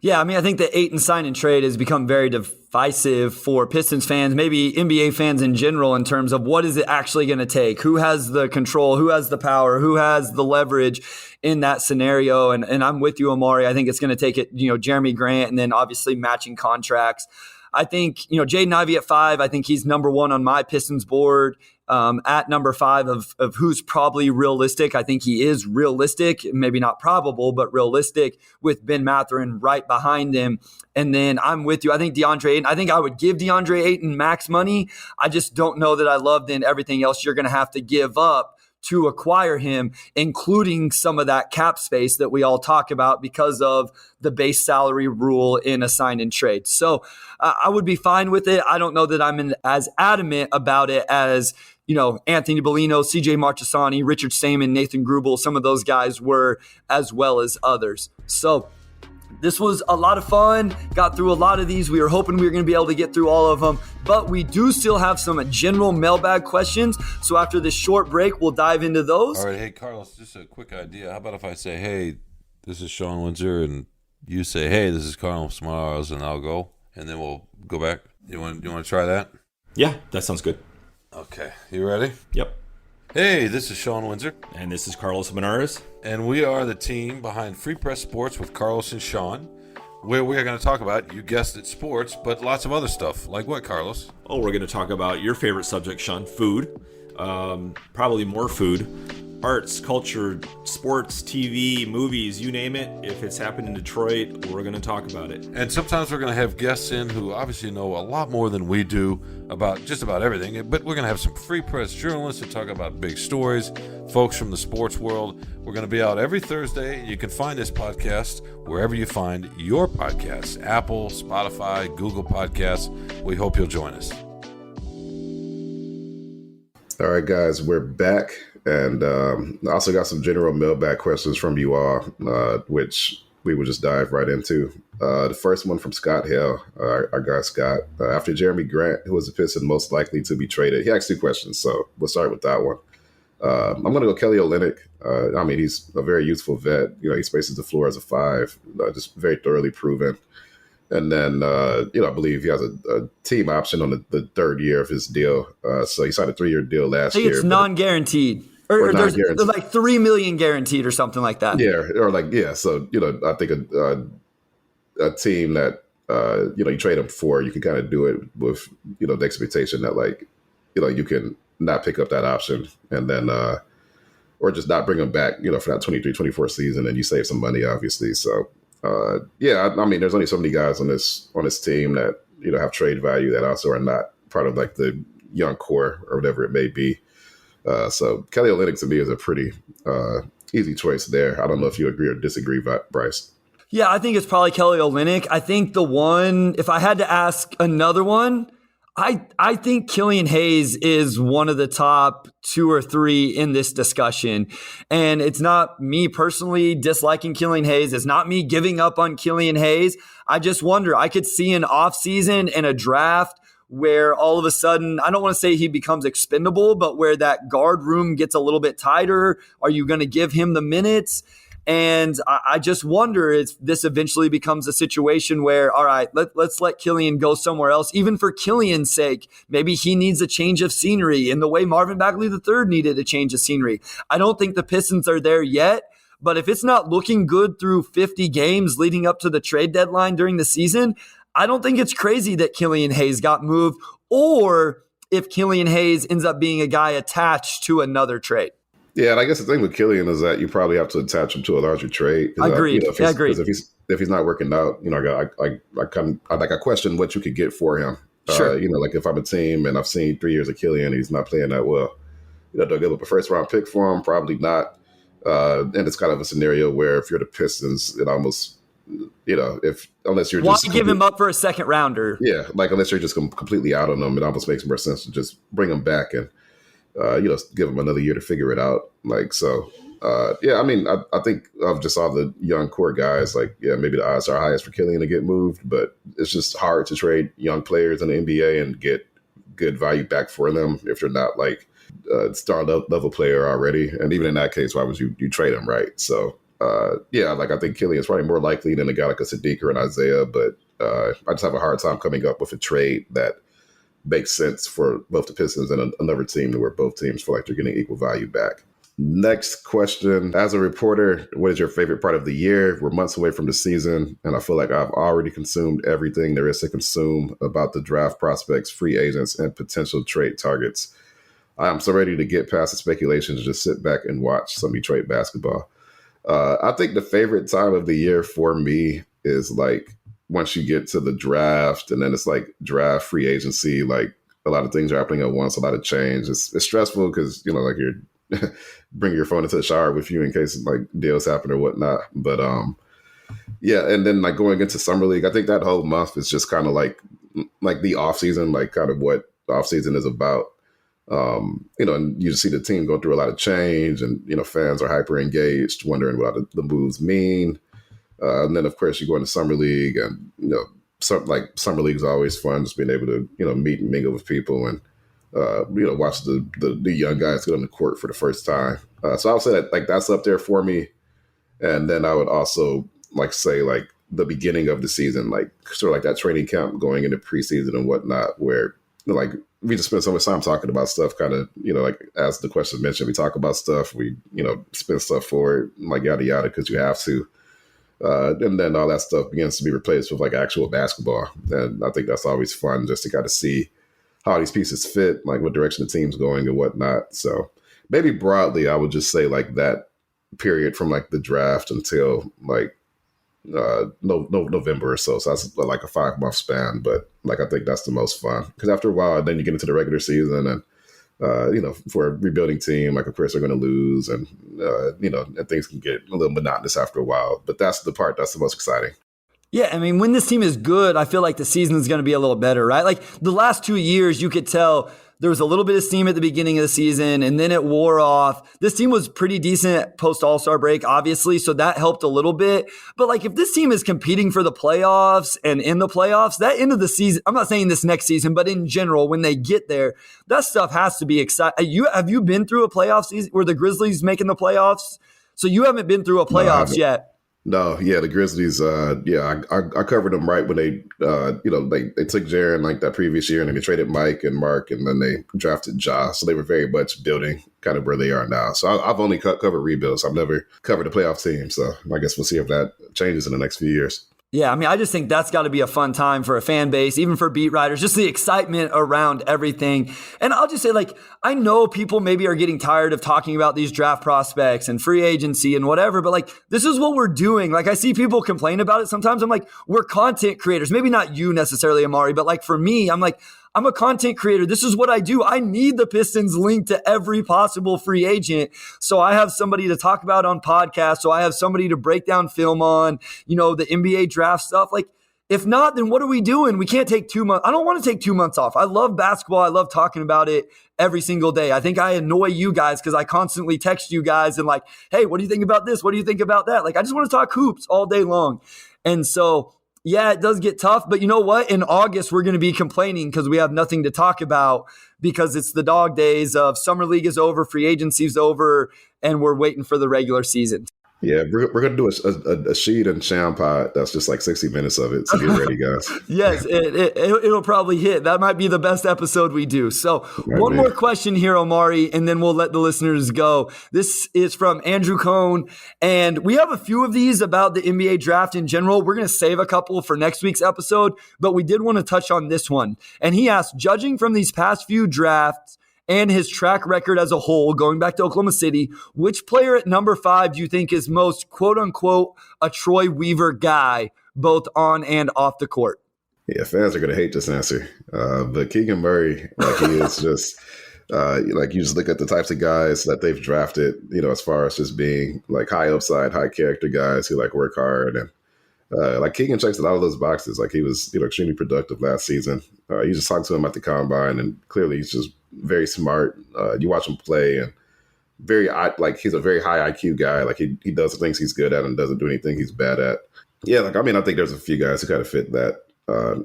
Yeah, I mean, I think the Ayton sign and trade has become very divisive for Pistons fans, maybe NBA fans in general, in terms of what is it actually going to take? Who has the control? Who has the power? Who has the leverage in that scenario? And I'm with you, Amari. I think it's going to take it, Jeremy Grant, and then obviously matching contracts. I think, Jaden Ivey at 5, I think he's number 1 on my Pistons board. At number 5 of who's probably realistic. I think he is realistic, maybe not probable, but realistic, with Ben Mathurin right behind him. And then I'm with you. I think DeAndre Ayton, I think I would give DeAndre Ayton max money. I just don't know that I love then everything else you're going to have to give up to acquire him, including some of that cap space that we all talk about because of the base salary rule in a sign and trade. So I would be fine with it. I don't know that I'm as adamant about it as Anthony Bellino, CJ Marchesani, Richard Stamen, Nathan Grubel, some of those guys were, as well as others. So this was a lot of fun. Got through a lot of these. We were hoping we were going to be able to get through all of them, but we do still have some general mailbag questions. So after this short break, we'll dive into those.
All right. Hey, Carlos, just a quick idea. How about if I say, hey, this is Sean Windsor, and you say, hey, this is Carlos Morales, and I'll go, and then we'll go back. You want to try that?
Yeah, that sounds good.
Okay. You ready?
Yep.
Hey, this is Sean Windsor.
And this is Carlos Menares.
And we are the team behind Free Press Sports with Carlos and Sean, where we are going to talk about, you guessed it, sports, but lots of other stuff. Like what, Carlos?
Oh, we're going to talk about your favorite subject, Sean, food. Probably more food. Arts, culture, sports, TV, movies, you name it. If it's happened in Detroit, we're going to talk about it.
And sometimes we're going to have guests in who obviously know a lot more than we do about just about everything. But we're going to have some Free Press journalists to talk about big stories, folks from the sports world. We're going to be out every Thursday. You can find this podcast wherever you find your podcasts, Apple, Spotify, Google Podcasts. We hope you'll join us.
All right, guys, we're back. And I also got some general mailbag questions from you all, which we will just dive right into. The first one from Scott Hill, our guy Scott. After Jeremy Grant, who was the Piston most likely to be traded, he asked 2 questions, so we'll start with that one. I'm going to go Kelly Olynyk. I mean, he's a very useful vet. He spaces the floor as a 5, just very thoroughly proven. And then, I believe he has a team option on the 3rd year of his deal. So he signed a 3-year deal last year.
I think it's non-guaranteed. Or there's like $3 million guaranteed or something like that.
Yeah, or So, I think a team that, you trade him for, you can kind of do it with, the expectation that, like, you can not pick up that option. And then or just not bring him back, for that 23-24 season, and you save some money, obviously. So, I mean, there's only so many guys on this team that, have trade value that also are not part of like the young core or whatever it may be. So Kelly Olynyk to me is a pretty easy choice there. I don't know if you agree or disagree, Bryce.
Yeah, I think it's probably Kelly Olynyk. I think the one, if I had to ask another one, I think Killian Hayes is one of the top 2 or 3 in this discussion. And it's not me personally disliking Killian Hayes. It's not me giving up on Killian Hayes. I just wonder, I could see an offseason and a draft where all of a sudden, I don't want to say he becomes expendable, but where that guard room gets a little bit tighter. Are you going to give him the minutes? And I just wonder if this eventually becomes a situation where, all right, let's let Killian go somewhere else, even for Killian's sake. Maybe he needs a change of scenery in the way Marvin Bagley III needed a change of scenery. I don't think the Pistons are there yet, but if it's not looking good through 50 games leading up to the trade deadline during the season, I don't think it's crazy that Killian Hayes got moved, or if Killian Hayes ends up being a guy attached to another trade.
Yeah, and I guess the thing with Killian is that you probably have to attach him to a larger trade.
Agreed. Agreed.
If he's not working out, I question what you could get for him.
Sure.
Like if I'm a team and I've seen 3 years of Killian and he's not playing that well, do I give up a first round pick for him? Probably not. And it's kind of a scenario where if you're the Pistons, it almost, unless you're
why give him up for a second rounder?
Yeah, like unless you're just completely out on him, it almost makes more sense to just bring him back and give him another year to figure it out. I mean, I think of just all the young core guys, maybe the odds are highest for Killian to get moved, but it's just hard to trade young players in the NBA and get good value back for them if you're not like a star level player already. And even in that case, why would you trade him, right? So, I think Killian is probably more likely than a guy like a Sadiq or an Isaiah, but I just have a hard time coming up with a trade that makes sense for both the Pistons and another team where both teams feel like they're getting equal value back. Next question. As a reporter, what is your favorite part of the year? We're months away from the season, and I feel like I've already consumed everything there is to consume about the draft prospects, free agents, and potential trade targets. I am so ready to get past the speculations and just sit back and watch some Detroit basketball. I think the favorite time of the year for me is like once you get to the draft, and then it's like draft, free agency, like a lot of things are happening at once, a lot of change. It's stressful because, like you're bring your phone into the shower with you in case like deals happen or whatnot. But and then like going into Summer League, I think that whole month is just kind of like the off season, like kind of what the off season is about. And you see the team go through a lot of change, and fans are hyper engaged, wondering what the moves mean. And then of course you go into Summer League, and Summer League is always fun, just being able to meet and mingle with people and watch the young guys get on the court for the first time. So I would say that like that's up there for me. And then I would also say the beginning of the season, like sort of like that training camp going into preseason and whatnot, where we just spend so much time talking about stuff, kind of, as the question mentioned, we talk about stuff, we, spin stuff forward, yada, yada, because you have to. And then all that stuff begins to be replaced with actual basketball. And I think that's always fun just to kind of see how these pieces fit, what direction the team's going and whatnot. So maybe broadly, I would just say that period from the draft until November or so. So that's like a 5-month span. But I think that's the most fun, because after a while, then you get into the regular season and, for a rebuilding team, of course they're going to lose and, and things can get a little monotonous after a while. But that's the part that's the most exciting.
Yeah, I mean, when this team is good, I feel like the season is going to be a little better, right? Like the last 2 years, you could tell there was a little bit of steam at the beginning of the season, and then it wore off. This team was pretty decent post All-Star break, obviously, so that helped a little bit. But if this team is competing for the playoffs and in the playoffs, that end of the season, I'm not saying this next season, but in general, when they get there, that stuff has to be exciting. Have you been through a playoff season where the Grizzlies making the playoffs? So you haven't been through a playoffs yet.
No, yeah, the Grizzlies. I covered them right when they took Jaren that previous year, and then they traded Mike and Mark, and then they drafted Ja. So they were very much building kind of where they are now. So I've only covered rebuilds. I've never covered a playoff team. So I guess we'll see if that changes in the next few years.
Yeah, I mean, I just think that's got to be a fun time for a fan base, even for beat writers, just the excitement around everything. And I'll just say, like, I know people maybe are getting tired of talking about these draft prospects and free agency and whatever, but like, this is what we're doing. Like, I see people complain about it sometimes. I'm like, we're content creators. Maybe not you necessarily, Amari, but like for me, I'm like, I'm a content creator. This is what I do. I need the Pistons linked to every possible free agent. So I have somebody to talk about on podcasts. So I have somebody to break down film on, the NBA draft stuff. Like, if not, then what are we doing? We can't take 2 months. I don't want to take 2 months off. I love basketball. I love talking about it every single day. I think I annoy you guys because I constantly text you guys and like, hey, what do you think about this? What do you think about that? Like, I just want to talk hoops all day long. And so, yeah, it does get tough, but you know what? In August, we're going to be complaining because we have nothing to talk about because it's the dog days of summer league is over, free agency's over, and we're waiting for the regular season.
Yeah, we're going to do a Sheed and Sham pod that's just like 60 minutes of it, so get ready, guys.
Yes, it'll probably hit. That might be the best episode we do. So one more question here, Omari, and then we'll let the listeners go. This is from Andrew Cohn, and we have a few of these about the NBA draft in general. We're going to save a couple for next week's episode, but we did want to touch on this one. And he asked, judging from these past few drafts, and his track record as a whole, going back to Oklahoma City, which player at number 5 do you think is most, quote-unquote, a Troy Weaver guy, both on and off the court?
Yeah, fans are going to hate this answer. But Keegan Murray, like he is just, like you just look at the types of guys that they've drafted, as far as just being like high upside, high character guys who like work hard. And like Keegan checks a lot of those boxes. Like he was, extremely productive last season. You just talked to him at the combine and clearly he's just very smart. You watch him play and he's a very high IQ guy. Like he does the things he's good at and doesn't do anything he's bad at. Yeah, I think there's a few guys who kind of fit that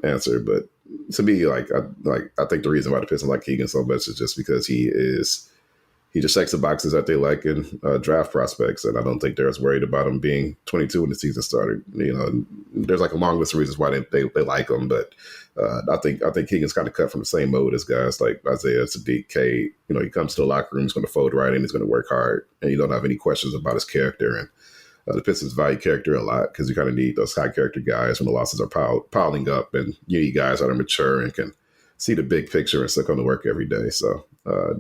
answer. But to me, I think the reason why the Pistons like Keegan so much is just because he just checks the boxes that they like in draft prospects. And I don't think they're as worried about him being 22 when the season started. There's like a long list of reasons why they like him. But I think Keegan's kind of cut from the same mode as guys like Isaiah, Sadiq, Cade. He comes to the locker room, he's going to fold right in, he's going to work hard. And you don't have any questions about his character. And the Pistons value character a lot because you kind of need those high character guys when the losses are piling up. And you need guys that are mature and can see the big picture and still come to work every day. So, I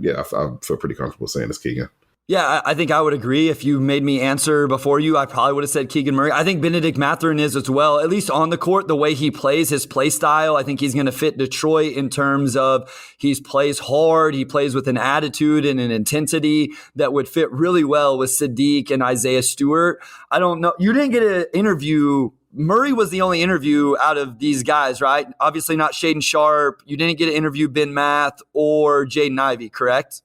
feel pretty comfortable saying it's Keegan.
Yeah, I think I would agree. If you made me answer before you, I probably would have said Keegan Murray. I think Benedict Mathurin is as well, at least on the court, the way he plays, his play style. I think he's going to fit Detroit in terms of he plays hard. He plays with an attitude and an intensity that would fit really well with Sadiq and Isaiah Stewart. I don't know. You didn't get an interview. Murray was the only interview out of these guys, right? Obviously not Shaden Sharp. You didn't get to interview Ben Math or Jaden Ivey, correct?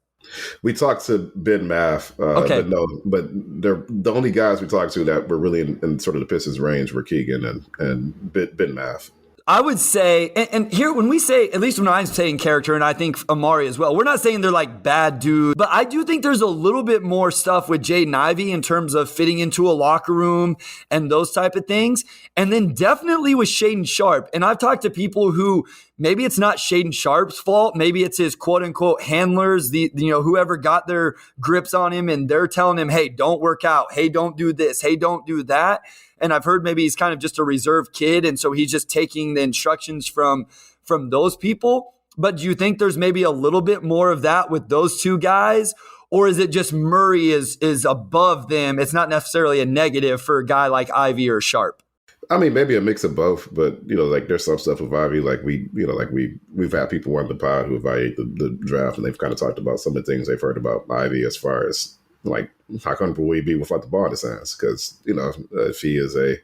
We talked to Ben Math,
okay.
but they're the only guys we talked to that were really in sort of the Pistons range were Keegan and Ben Math.
I would say, and here when we say, at least when I'm saying character, and I think Amari as well, we're not saying they're like bad dudes, but I do think there's a little bit more stuff with Jaden Ivey in terms of fitting into a locker room and those type of things. And then definitely with Shaden Sharp. And I've talked to people who maybe it's not Shaden Sharp's fault. Maybe it's his quote unquote handlers, whoever got their grips on him and they're telling him, hey, don't work out. Hey, don't do this. Hey, don't do that. And I've heard maybe he's kind of just a reserved kid. And so he's just taking the instructions from those people. But do you think there's maybe a little bit more of that with those two guys? Or is it just Murray is above them? It's not necessarily a negative for a guy like Ivey or Sharp.
I mean, maybe a mix of both, but there's some stuff with Ivey, we've had people on the pod who evaluate the draft, and they've kind of talked about some of the things they've heard about Ivey as far as like how comfortable will he be without the ball in his hands? Because if he's going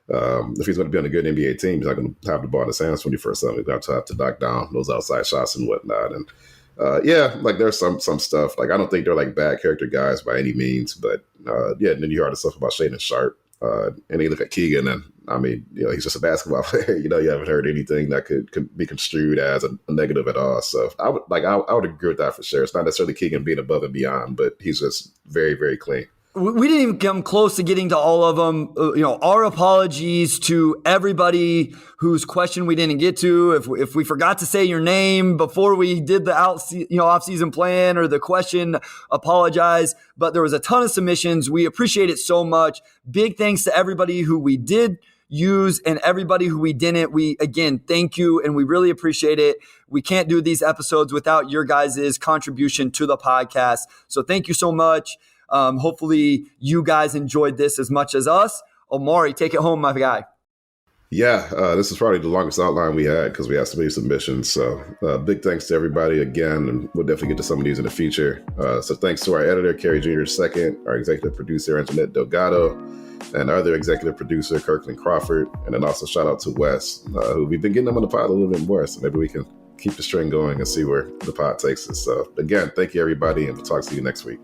to be on a good NBA team, he's not going to have the ball in his hands 21st. He's going to have to knock down those outside shots and whatnot. And there's some stuff. Like I don't think they're like bad character guys by any means, but and then you heard the stuff about Shaden Sharp. And you look at Keegan, and I mean, he's just a basketball player. You haven't heard anything that could be construed as a negative at all. So I would agree with that for sure. It's not necessarily Keegan being above and beyond, but he's just very, very clean.
We didn't even come close to getting to all of them. Our apologies to everybody whose question we didn't get to. If we forgot to say your name before we did the off-season plan or the question, apologize. But there was a ton of submissions. We appreciate it so much. Big thanks to everybody who we did use, and everybody who we didn't, we again thank you and we really appreciate it. We can't do these episodes without your guys' contribution to the podcast. So thank you so much. Hopefully you guys enjoyed this as much as us. Omari, take it home, my guy.
Yeah, this is probably the longest outline we had because we had so many submissions. So big thanks to everybody again, and we'll definitely get to some of these in the future. So thanks to our editor, Kerry Jr. II, our executive producer, Antoinette Delgado, and our other executive producer, Kirkland Crawford. And then also shout out to Wes, who we've been getting them on the pod a little bit more. So maybe we can keep the string going and see where the pod takes us. So again, thank you, everybody, and we'll talk to you next week.